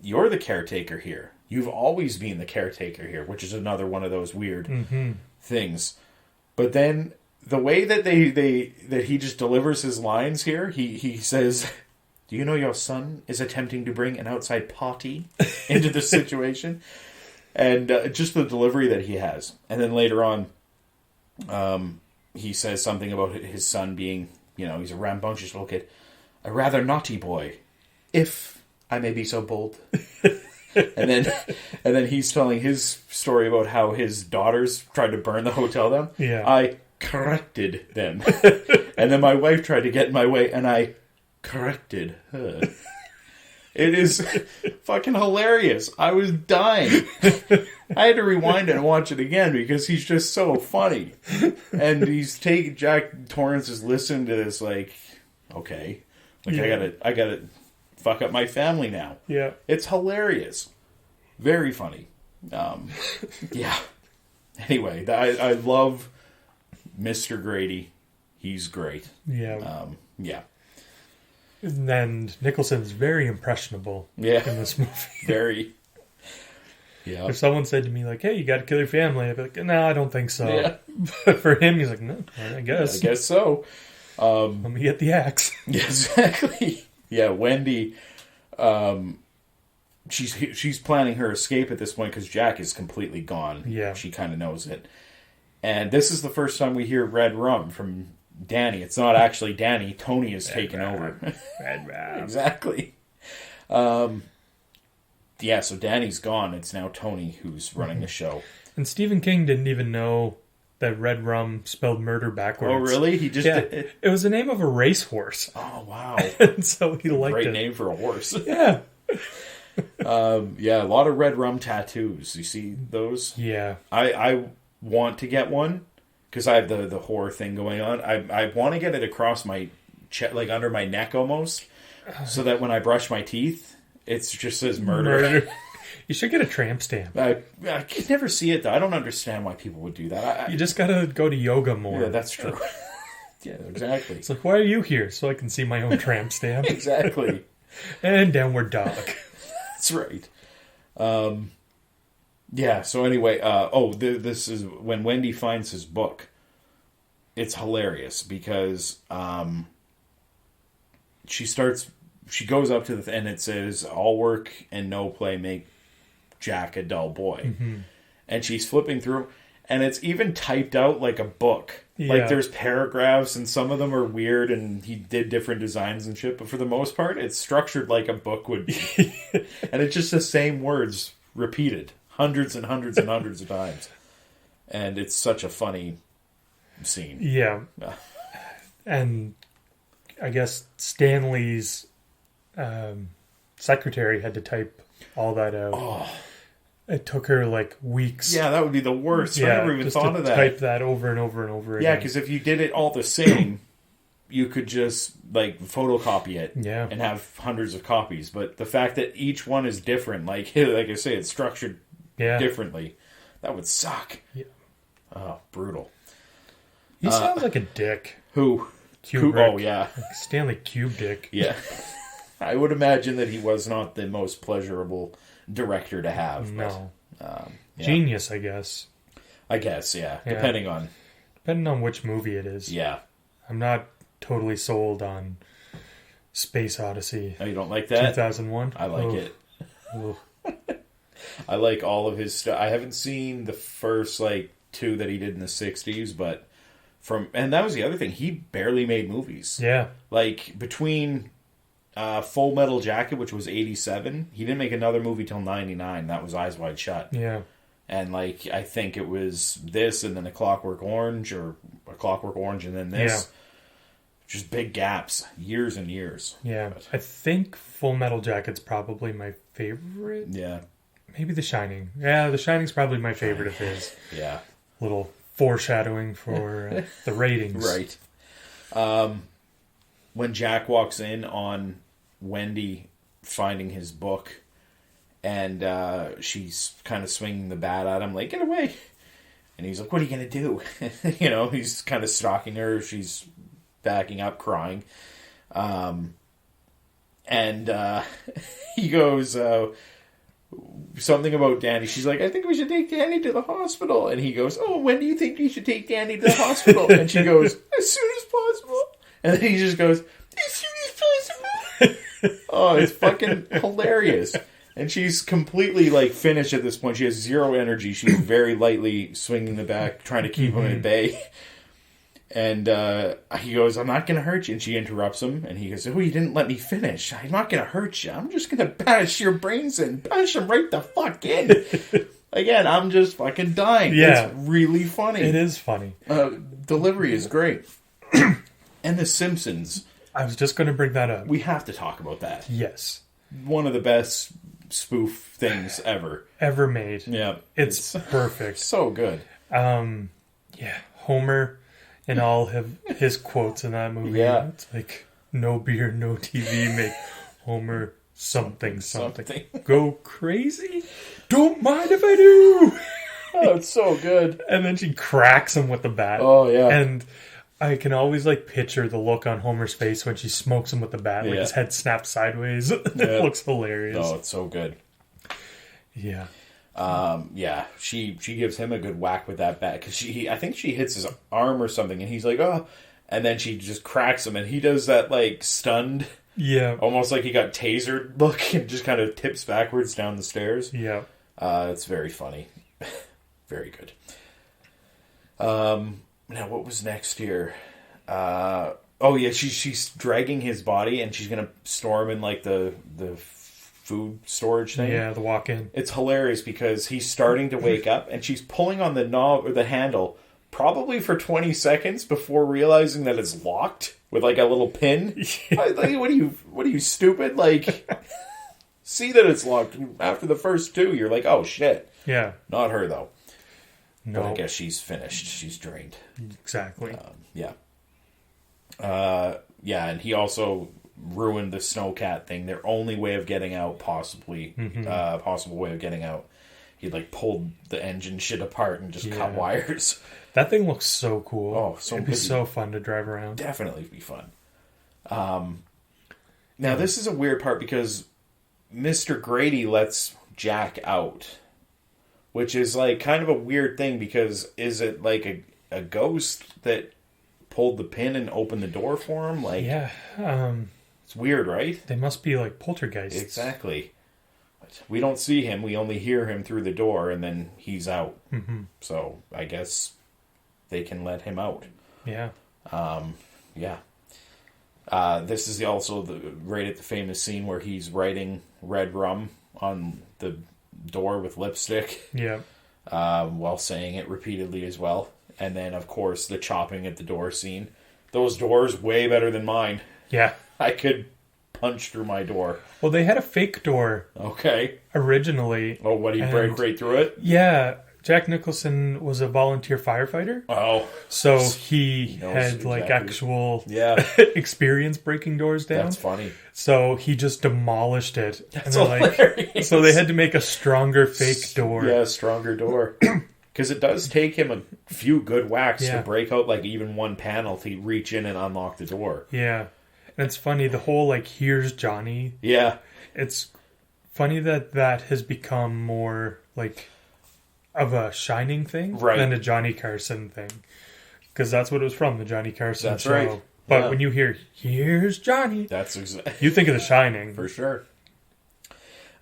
you're the caretaker here. You've always been the caretaker here, which is another one of those weird things. But then the way that that he just delivers his lines here, he says, do you know your son is attempting to bring an outside party into the situation? And just the delivery that he has. And then later on, he says something about his son being, he's a rambunctious little kid. A rather naughty boy, if I may be so bold. and then he's telling his story about how his daughters tried to burn the hotel down. Yeah. I corrected them. And then my wife tried to get in my way, and I corrected her. It is fucking hilarious. I was dying. I had to rewind it and watch it again because he's just so funny. And Jack Torrance is listening to this like, okay, like I gotta fuck up my family now. Yeah, it's hilarious, very funny. Yeah. Anyway, I love Mr. Grady. He's great. Yeah. Yeah. And Nicholson's very impressionable in this movie. Very. Yeah. If someone said to me, like, hey, you got to kill your family, I'd be like, no, I don't think so. Yeah. But for him, he's like, no, I guess. I guess so. Let me get the axe. Yeah, exactly. Yeah, Wendy, she's planning her escape at this point because Jack is completely gone. Yeah. She kind of knows it. And this is the first time we hear Red Rum from Danny. It's not actually Danny. Tony has taken over. Red Rum. Exactly. So Danny's gone. It's now Tony who's running the show. And Stephen King didn't even know that Red Rum spelled murder backwards. Oh, really? He just... It was the name of a racehorse. Oh, wow. And so he liked it. Great name for a horse. Yeah. A lot of Red Rum tattoos. You see those? Yeah. I want to get one because I have the horror thing going on. I want to get it across my chest, like under my neck almost, so that when I brush my teeth, it just says murder. You should get a tramp stamp. I can never see it though. I don't understand why people would do that. You just gotta go to yoga more. Yeah, that's true. Yeah, exactly. It's like, why are you here? So I can see my own tramp stamp. Exactly. And downward dog. That's right. Yeah, so anyway, this is when Wendy finds his book. It's hilarious because she goes up to and it says, all work and no play make Jack a dull boy. Mm-hmm. And she's flipping through, and it's even typed out like a book. Yeah. Like there's paragraphs, and some of them are weird, and he did different designs and shit, but for the most part, it's structured like a book would be. And it's just the same words repeated hundreds and hundreds and hundreds of times. And it's such a funny scene. Yeah. And I guess Stanley's secretary had to type all that out. Oh. It took her like weeks. Yeah, that would be the worst. I never even thought of that. Type that over and over and over again. Yeah, because if you did it all the same, you could just like photocopy it and have hundreds of copies. But the fact that each one is different, like I say, it's structured differently, that would suck. Yeah. Oh, brutal. He sounds like a dick. Who? Kubrick. Oh, yeah. Like Stanley Kubrick. Yeah. I would imagine that he was not the most pleasurable director to have. No. But, Genius, I guess. I guess, yeah. Depending on which movie it is. Yeah. I'm not totally sold on Space Odyssey. Oh, you don't like that? 2001? I like it. I like all of his stuff. I haven't seen the first, two that he did in the 60s, but and that was the other thing. He barely made movies. Yeah. Like, between Full Metal Jacket, which was 87, he didn't make another movie till 99. That was Eyes Wide Shut. Yeah. And, I think it was this and then A Clockwork Orange, or A Clockwork Orange and then this. Yeah. Just big gaps. Years and years. Yeah. But I think Full Metal Jacket's probably my favorite. Yeah. Maybe The Shining. Yeah, The Shining's probably my favorite of his. Yeah. Little foreshadowing for the ratings. Right. When Jack walks in on Wendy finding his book, and she's kind of swinging the bat at him, like, get away. And he's like, what are you going to do? He's kind of stalking her. She's backing up, crying. And he goes, something about Danny. She's like, I think we should take Danny to the hospital. And he goes, oh, when do you think we should take Danny to the hospital? And she goes, as soon as possible. And then he just goes, as soon as possible. Oh, it's fucking hilarious. And she's completely, finished at this point. She has zero energy. She's very lightly swinging the bat, trying to keep him at bay. And he goes, I'm not going to hurt you. And she interrupts him. And he goes, oh, you didn't let me finish. I'm not going to hurt you. I'm just going to bash your brains in. Bash them right the fuck in. Again, I'm just fucking dying. Yeah. It's really funny. It is funny. Delivery is great. And The Simpsons. I was just going to bring that up. We have to talk about that. Yes. One of the best spoof things ever. Ever made. Yeah. It's perfect. So good. Yeah. Homer and all his quotes in that movie. Yeah. It's like, no beer, no TV, make Homer something. Go crazy? Don't mind if I do! Oh, it's so good. And then she cracks him with the bat. Oh, yeah. And I can always picture the look on Homer's face when she smokes him with the bat. Like his head snaps sideways. It looks hilarious. Oh, it's so good. Yeah. Yeah. She gives him a good whack with that bat because I think she hits his arm or something, and he's like, oh, and then she just cracks him, and he does that stunned, almost like he got tasered look, and just kind of tips backwards down the stairs. Yeah. It's very funny. Very good. Now, what was next here? Oh, yeah, she's dragging his body, and she's going to store him in, the food storage thing. Yeah, the walk-in. It's hilarious because he's starting to wake up, and she's pulling on the knob, or the handle, probably for 20 seconds before realizing that it's locked with, a little pin. What are you, stupid? See that it's locked. After the first two, you're like, oh, shit. Yeah. Not her, though. No. But I guess she's finished. She's drained. Exactly. Yeah. Yeah, and he also ruined the snowcat thing. Their only way of getting out, possible way of getting out. He pulled the engine shit apart and just cut wires. That thing looks so cool. Oh, it'd be so fun to drive around. Definitely be fun. Now this is a weird part because Mr. Grady lets Jack out. Which is kind of a weird thing because is it a ghost that pulled the pin and opened the door for him? It's weird, right? They must be poltergeists. Exactly. But we don't see him. We only hear him through the door and then he's out. Mm-hmm. So I guess they can let him out. Yeah. Yeah. This is also right at the famous scene where he's writing red rum on the door with lipstick. Yeah. While saying it repeatedly as well. And then, of course, the chopping at the door scene. Those doors, way better than mine. Yeah. I could punch through my door. Well, they had a fake door. Okay. Originally. Oh, what, he break right through it? Yeah. Jack Nicholson was a volunteer firefighter. Oh. So he had, exactly. actual experience breaking doors down. That's funny. So he just demolished it. That's and then, hilarious. So they had to make a stronger fake door. Yeah, stronger door. Because it does take him a few good whacks to break out, even one panel to reach in and unlock the door. Yeah. And it's funny, the whole, here's Johnny. Yeah. It's funny that has become more, of a Shining thing than a Johnny Carson thing. Because that's what it was from, the Johnny Carson show. Right. But when you hear, here's Johnny, that's exactly. You think of The Shining. For sure.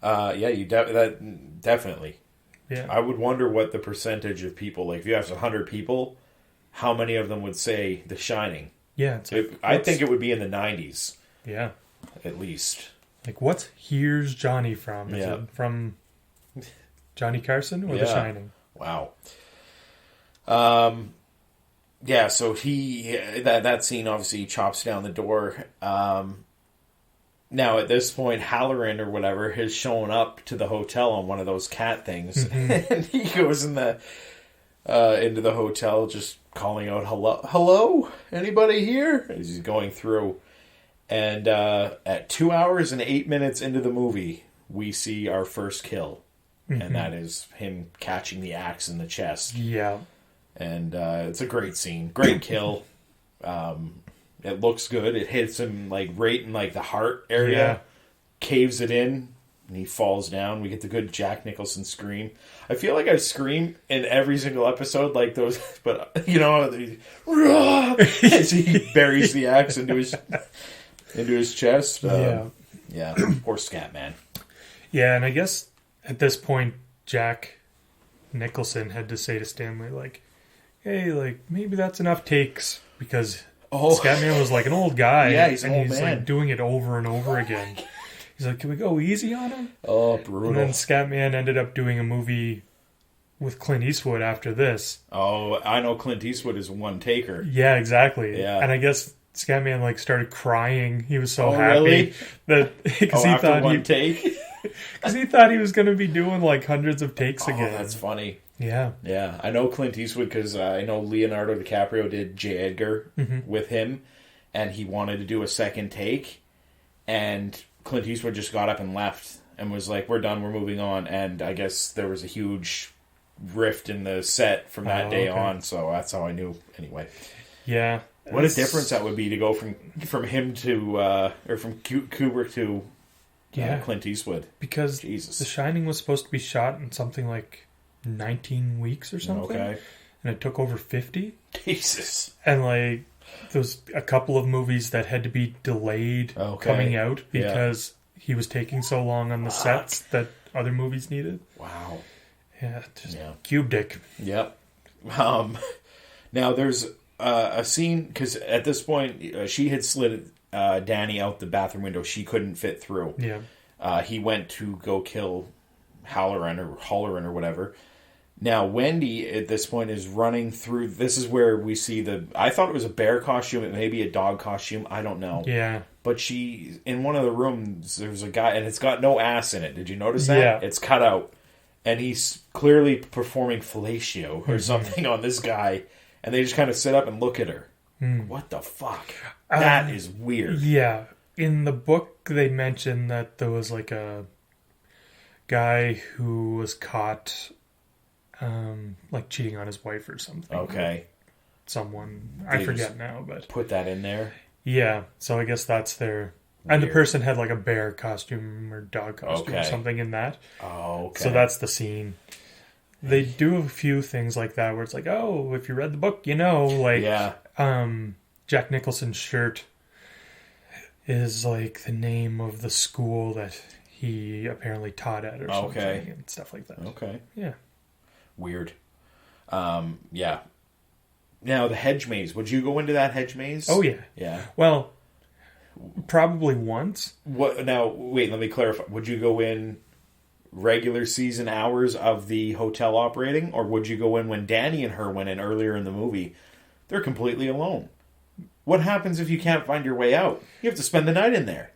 You definitely. Yeah. I would wonder what the percentage of people, if you have 100 people, how many of them would say The Shining? Yeah. I think it would be in the 90s. Yeah. At least. What's Here's Johnny from? Is it from Johnny Carson or The Shining? Wow. So that scene obviously chops down the door. Now at this point, Halloran or whatever has shown up to the hotel on one of those cat things, and he goes in the into the hotel just calling out hello, anybody here? As he's going through, and at 2 hours and 8 minutes into the movie, we see our first kill. And that is him catching the axe in the chest. Yeah. And it's a great scene. Great kill. It looks good. It hits him right in the heart area. Yeah. Caves it in. And he falls down. We get the good Jack Nicholson scream. I feel like I scream in every single episode like those. But, as he buries the axe into his chest. Yeah, poor Scatman. Yeah, and I guess at this point, Jack Nicholson had to say to Stanley, hey, maybe that's enough takes, because Scatman was an old guy. Yeah, he's an old he's man. Doing it over and over again. He's like, can we go easy on him? Oh, brutal. And then Scatman ended up doing a movie with Clint Eastwood after this. Oh, I know Clint Eastwood is one taker. Yeah, exactly. Yeah. And I guess Scatman started crying. He was so happy really? that because he after thought one take. Because he thought he was going to be doing hundreds of takes again. That's funny. Yeah. Yeah. I know Clint Eastwood because I know Leonardo DiCaprio did J. Edgar with him, and he wanted to do a second take, and Clint Eastwood just got up and left and was like, we're done, we're moving on. And I guess there was a huge rift in the set from that day on, so that's how I knew anyway. Yeah. What a difference that would be to go from him to, or from Kubrick to Clint Eastwood. Because Jesus. The Shining was supposed to be shot in something 19 weeks or something. Okay. And it took over 50. Jesus. And there was a couple of movies that had to be delayed coming out because he was taking so long on the sets that other movies needed. Wow. Yeah, Kubrick. Yep. Now there's a scene, because at this point she had slid Danny out the bathroom window. She couldn't fit through. Yeah. He went to go kill Halloran or whatever. Now Wendy at this point is running through. This is where we see I thought it was a bear costume. It may be a dog costume. I don't know. Yeah. But she, in one of the rooms, there's a guy, and it's got no ass in it. Did you notice that? Yeah. It's cut out. And he's clearly performing fellatio or something on this guy. And they just kind of sit up and look at her. What the fuck? That is weird. Yeah. In the book, they mentioned that there was a guy who was caught cheating on his wife or something. Okay. Someone. I forget now, but... Put that in there? Yeah. So I guess that's their... Weird. And the person had a bear costume or dog costume or something in that. Oh, okay. So that's the scene. They do a few things like that where it's if you read the book, Jack Nicholson's shirt is the name of the school that he apparently taught at or something and stuff like that. Okay. Yeah. Weird. Yeah. Now the hedge maze. Would you go into that hedge maze? Oh yeah. Yeah. Well, probably once. What? Now wait. Let me clarify. Would you go in regular season hours of the hotel operating, or would you go in when Danny and her went in earlier in the movie? They're completely alone. What happens if you can't find your way out? You have to spend the night in there.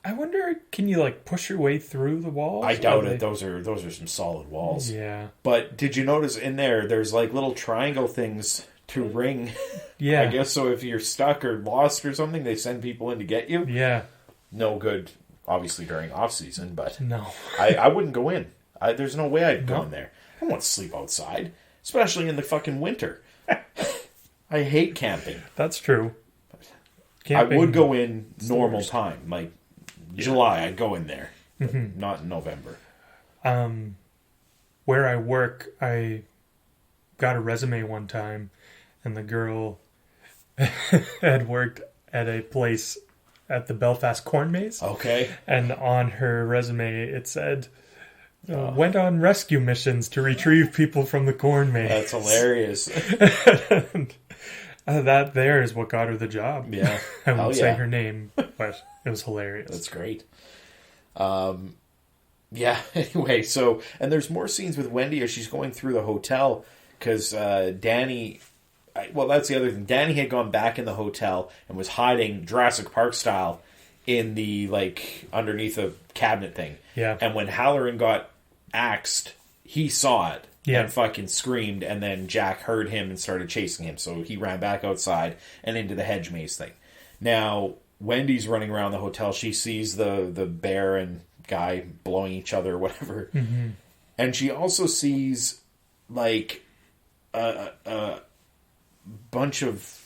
I wonder, can you like push your way through the walls? I doubt it. Those are some solid walls. Yeah. But did you notice in there's like little triangle things to ring? Yeah. I guess so. If you're stuck or lost or something, they send people in to get you. Yeah. No good, obviously during off season, but no, I wouldn't go in. There's no way I'd go in there. I don't want to sleep outside, especially in the fucking winter. I hate camping. That's true. Camping, I would go in normal time, like July. I'd go in there, but not in November. Where I work, I got a resume one time, and the girl had worked at a place at the Belfast Corn Maze. Okay. And on her resume, it said, went on rescue missions to retrieve people from the corn maze. That's hilarious. That there is what got her the job. Yeah. I won't say her name, but it was hilarious. That's great. Yeah, anyway, so, and there's more scenes with Wendy as she's going through the hotel, because Danny, well, that's the other thing. Danny had gone back in the hotel and was hiding Jurassic Park style in the, like, underneath a cabinet thing. Yeah. And when Halloran got axed, he saw it. Yeah. And fucking screamed, and then Jack heard him and started chasing him, so he ran back outside and into the hedge maze thing. Now, Wendy's running around the hotel. She sees the bear and guy blowing each other or whatever. Mm-hmm. And she also sees, like, a bunch of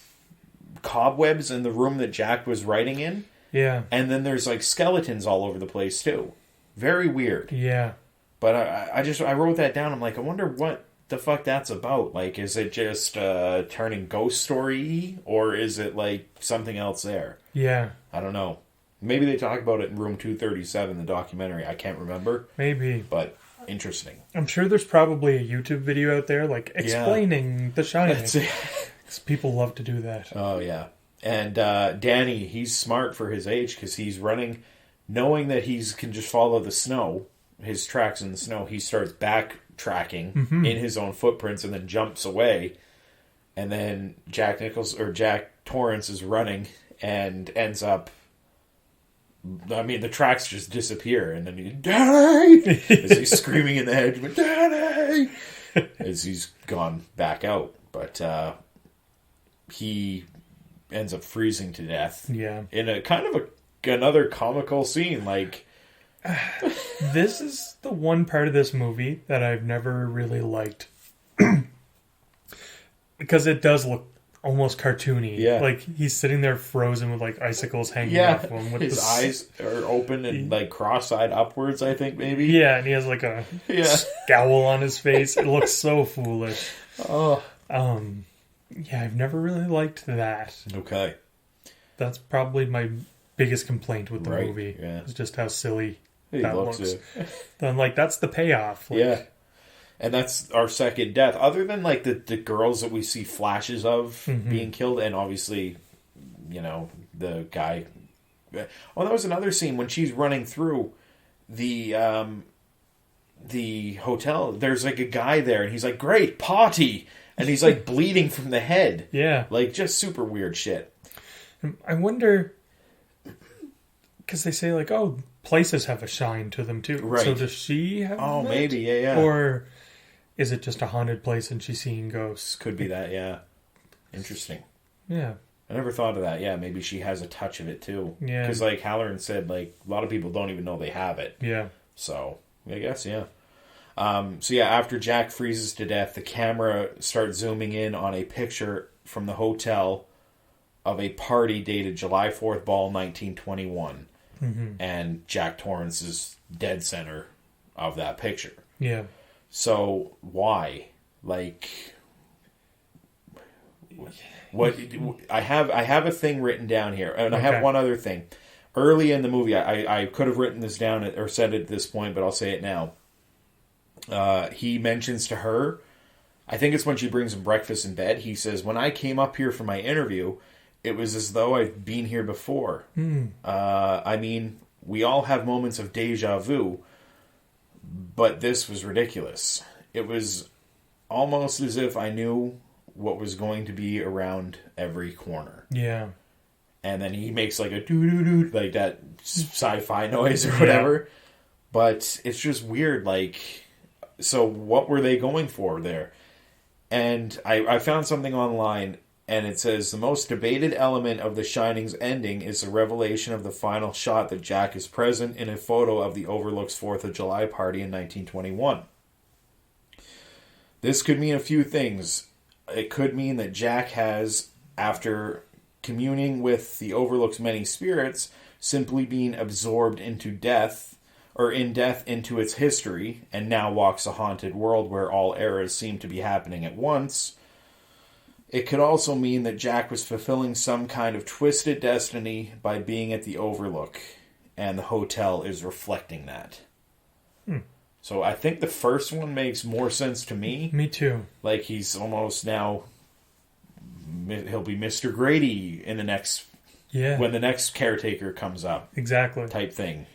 cobwebs in the room that Jack was writing in. Yeah. And then there's, like, skeletons all over the place, too. Very weird. Yeah. But I wrote that down. I'm like, I wonder what the fuck that's about. Like, is it just turning ghost story-y? Or is it, like, something else there? Yeah. I don't know. Maybe they talk about it in Room 237, the documentary. I can't remember. Maybe. But interesting. I'm sure there's probably a YouTube video out there, like, explaining The Shining. Because people love to do that. Oh, yeah. And Danny, he's smart for his age because he's running, knowing that he can just follow the snow, his tracks in the snow. He starts backtracking in his own footprints and then jumps away. And then Jack Torrance is running and ends up, I mean, the tracks just disappear, and then Danny! As he's screaming in the hedge, but Danny! As he's gone back out. But he ends up freezing to death. Yeah. In a kind of another comical scene, like... This is the one part of this movie that I've never really liked. Because it does look almost cartoony. Yeah. Like, he's sitting there frozen with, like, icicles hanging off him. With his eyes are open and, like, cross-eyed upwards, I think, maybe. Yeah, and he has, like, a scowl on his face. It looks so foolish. Oh. Yeah, I've never really liked that. Okay. That's probably my biggest complaint with the Right, movie. yeah. Is just how silly He that looks looks. it. Then, like, that's the payoff. Like, yeah. And that's our second death. Other than, like, the girls that we see flashes of being killed, and obviously, you know, the guy... Oh, that was another scene when she's running through the hotel. There's, like, a guy there, and he's like, great, party! And he's, like, bleeding from the head. Yeah. Like, just super weird shit. I wonder... Because they say, like, oh, places have a shine to them, too. Right. So does she have Oh, that? maybe, yeah. Or is it just a haunted place and she's seeing ghosts? Could be that, yeah. Interesting. Yeah. I never thought of that. Yeah, maybe she has a touch of it, too. Yeah. Because, like, Halloran said, like, a lot of people don't even know they have it. Yeah. So, I guess, yeah. After Jack freezes to death, the camera starts zooming in on a picture from the hotel of a party dated July 4th ball, 1921. Mm-hmm. And Jack Torrance is dead center of that picture. Yeah. So, why? Like, what? I have a thing written down here, and I have one other thing. Early in the movie, I could have written this down or said it at this point, but I'll say it now. He mentions to her, I think it's when she brings him breakfast in bed, he says, when I came up here for my interview, it was as though I've been here before. I mean, we all have moments of deja vu, But this was ridiculous. It was almost as if I knew what was going to be around every corner. Yeah. And then he makes like a doo-doo-doo, like that sci-fi noise or whatever. Yeah. But it's just weird, like... So what were they going for there? And I found something online, and it says, the most debated element of The Shining's ending is the revelation of the final shot that Jack is present in a photo of the Overlook's 4th of July party in 1921. This could mean a few things. It could mean that Jack has, after communing with the Overlook's many spirits, simply been absorbed into death, or in death into its history, and now walks a haunted world where all eras seem to be happening at once. It could also mean that Jack was fulfilling some kind of twisted destiny by being at the Overlook, and the hotel is reflecting that. So I think the first one makes more sense to me. Me too. Like he's almost now... He'll be Mr. Grady in the next... Yeah. When the next caretaker comes up. Exactly. Type thing.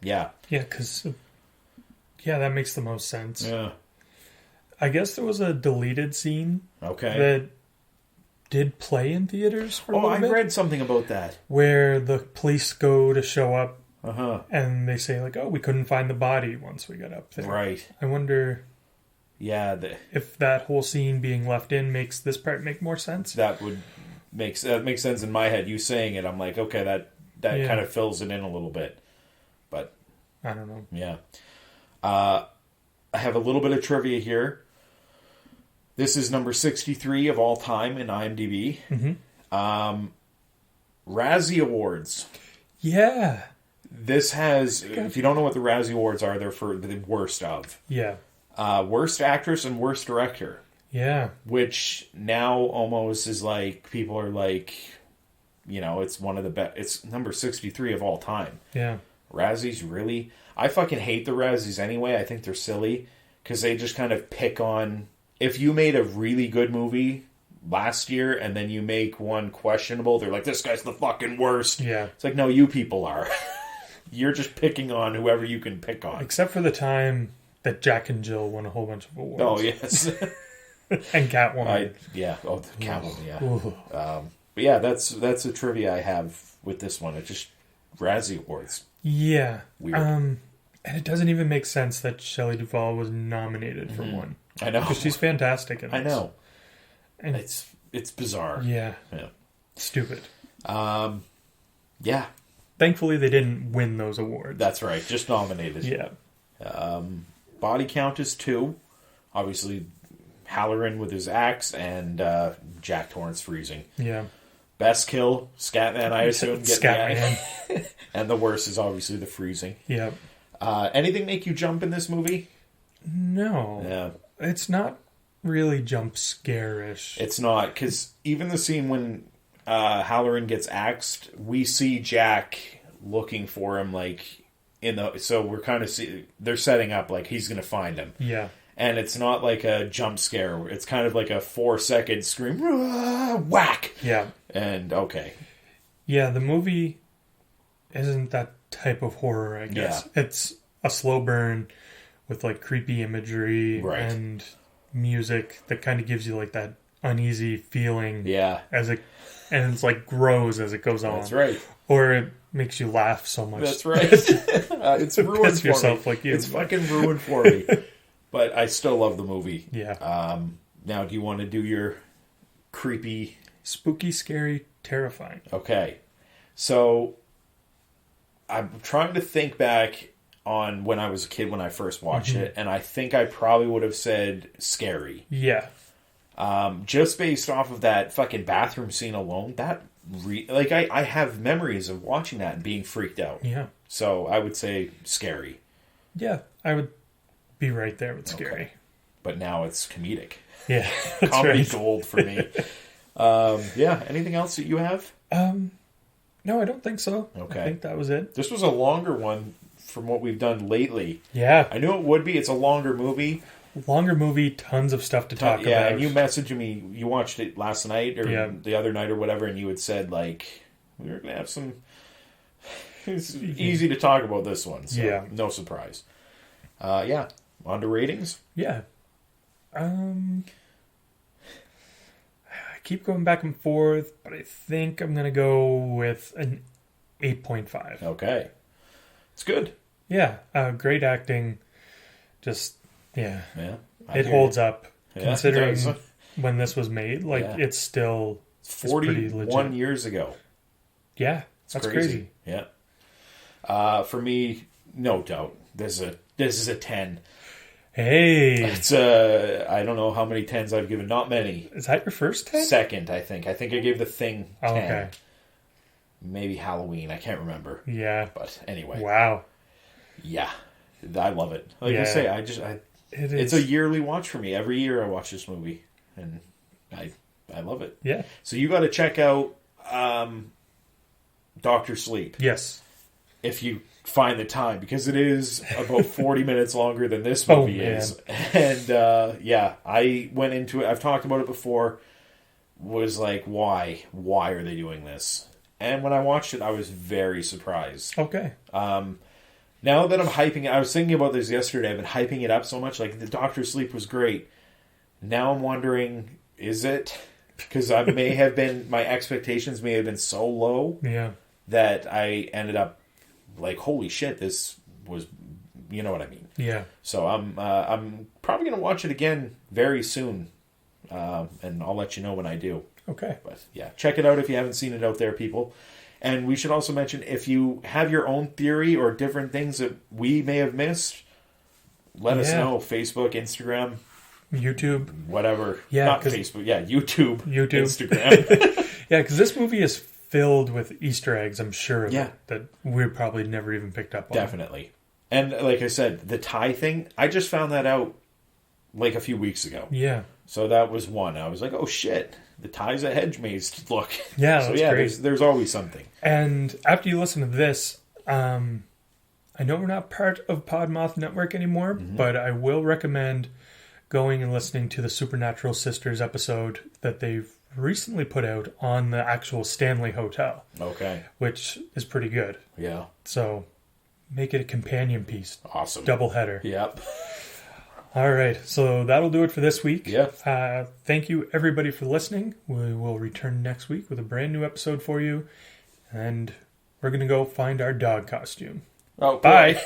Yeah, because... Yeah, that makes the most sense. Yeah. I guess there was a deleted scene. Okay. That did play in theaters for a little bit. I read something about that. Where the police go to show up. Uh-huh. And they say, like, oh, we couldn't find the body once we got up there. Right. I wonder... Yeah. If that whole scene being left in makes this part make more sense. That would makes sense in my head. You saying it, I'm like, okay, that kind of fills it in a little bit. But I don't know. Yeah. I have a little bit of trivia here. This is number 63 of all time in IMDb. Mm-hmm. Razzie Awards. Yeah. This has, if you don't know what the Razzie Awards are, they're for the worst of. Yeah. Worst actress and worst director. Yeah. Which now almost is like, people are like, it's one of the best. It's number 63 of all time. Yeah. Razzies, really? I fucking hate the Razzies anyway. I think they're silly because they just kind of pick on... If you made a really good movie last year and then you make one questionable, they're like, this guy's the fucking worst. Yeah. It's like, no, you people are. You're just picking on whoever you can pick on. Except for the time that Jack and Jill won a whole bunch of awards. Oh, yes. And Catwoman. Catwoman, yeah. But yeah, that's a trivia I have with this one. It's just Razzie Awards. Yeah. Weird. And it doesn't even make sense that Shelley Duvall was nominated for one. I know. Because she's fantastic in this. I know. And it's bizarre. Yeah. Stupid. Yeah. Thankfully, they didn't win those awards. That's right. Just nominated. Yeah. Body count is 2. Obviously, Halloran with his axe and Jack Torrance freezing. Yeah. Best kill, Scatman, I assume. Scatman. And the worst is obviously the freezing. Yeah. Anything make you jump in this movie? No. Yeah. It's not really jump scare-ish. It's not, because even the scene when Halloran gets axed, we see Jack looking for him, like, so we're kind of they're setting up, like, he's going to find him. Yeah. And it's not like a jump scare. It's kind of like a 4-second scream. Whack! Yeah. And, okay. Yeah, the movie isn't that type of horror, I guess. Yeah. It's a slow burn with, like, creepy imagery and music that kind of gives you, like, that uneasy feeling. Yeah. And it's, like, grows as it goes on. That's right. Or it makes you laugh so much. That's right. It's ruined for yourself me. Like you. It's fucking ruined for me. But I still love the movie. Yeah. Now, do you want to do your creepy... Spooky, scary, terrifying. Okay. So, I'm trying to think back on when I was a kid when I first watched it, and I think I probably would have said scary. Yeah. Just based off of that fucking bathroom scene alone, I have memories of watching that and being freaked out. Yeah. So, I would say scary. Yeah, I would be right there with scary. Okay. But now it's comedic. Yeah. Comedy gold for me. Anything else that you have? No, I don't think so. Okay. I think that was it. This was a longer one from what we've done lately. Yeah. I knew it would be. It's a longer movie. Longer movie, tons of stuff to talk about. Yeah, and you messaged me, you watched it last night or the other night or whatever, and you had said, like, we were going to have some... It's easy to talk about this one, so no surprise. Yeah. On to ratings. Yeah. I keep going back and forth, but I think I'm going to go with an 8.5. Okay. It's good. Yeah. Great acting. Just, yeah. Yeah. It holds up. Yeah, considering it does. when this was made. Like, it's still... It's pretty 41 legit. years ago. Yeah. That's crazy. Yeah. For me, no doubt. This is a 10. Hey. It's I don't know how many 10s I've given. Not many. Is that your first 10? Second, I think. I think I gave The Thing 10. Okay. Maybe Halloween. I can't remember. Yeah. But anyway. Wow. Yeah. I love it. Like you say, it's a yearly watch for me. Every year I watch this movie. And I love it. Yeah. So you got to check out Dr. Sleep. Yes. If you find the time, because it is about 40 minutes longer than this movie is. And I went into it. I've talked about it before. Was like, why are they doing this? And when I watched it, I was very surprised. Okay. Now that I'm hyping it, I was thinking about this yesterday. I've been hyping it up so much. Like, the Dr. Sleep was great. Now I'm wondering, is it? Because I may have been, my expectations may have been so low that I ended up like, holy shit, this was, you know what I mean? Yeah. So I'm probably going to watch it again very soon, and I'll let you know when I do. Okay. But yeah, check it out if you haven't seen it out there, people. And we should also mention, if you have your own theory or different things that we may have missed, let us know. Facebook, Instagram, YouTube, whatever. Yeah, not Facebook. Yeah, YouTube, Instagram. Yeah, because this movie is filled with Easter eggs, I'm sure. Yeah. That we probably never even picked up on. Definitely. And like I said, the tie thing, I just found that out like a few weeks ago. Yeah. So that was one. I was like, oh shit, the tie's a hedge maze. Look. Yeah, so that's yeah, great. there's always something. And after you listen to this, I know we're not part of Podmoth Network anymore, but I will recommend going and listening to the Supernatural Sisters episode that they've recently put out on the actual Stanley Hotel. Okay. Which is pretty good. Yeah. So make it a companion piece. Awesome. Double header. Yep. All right. So that'll do it for this week. Yeah. Thank you, everybody, for listening. We will return next week with a brand new episode for you. And we're going to go find our dog costume. Oh, bye.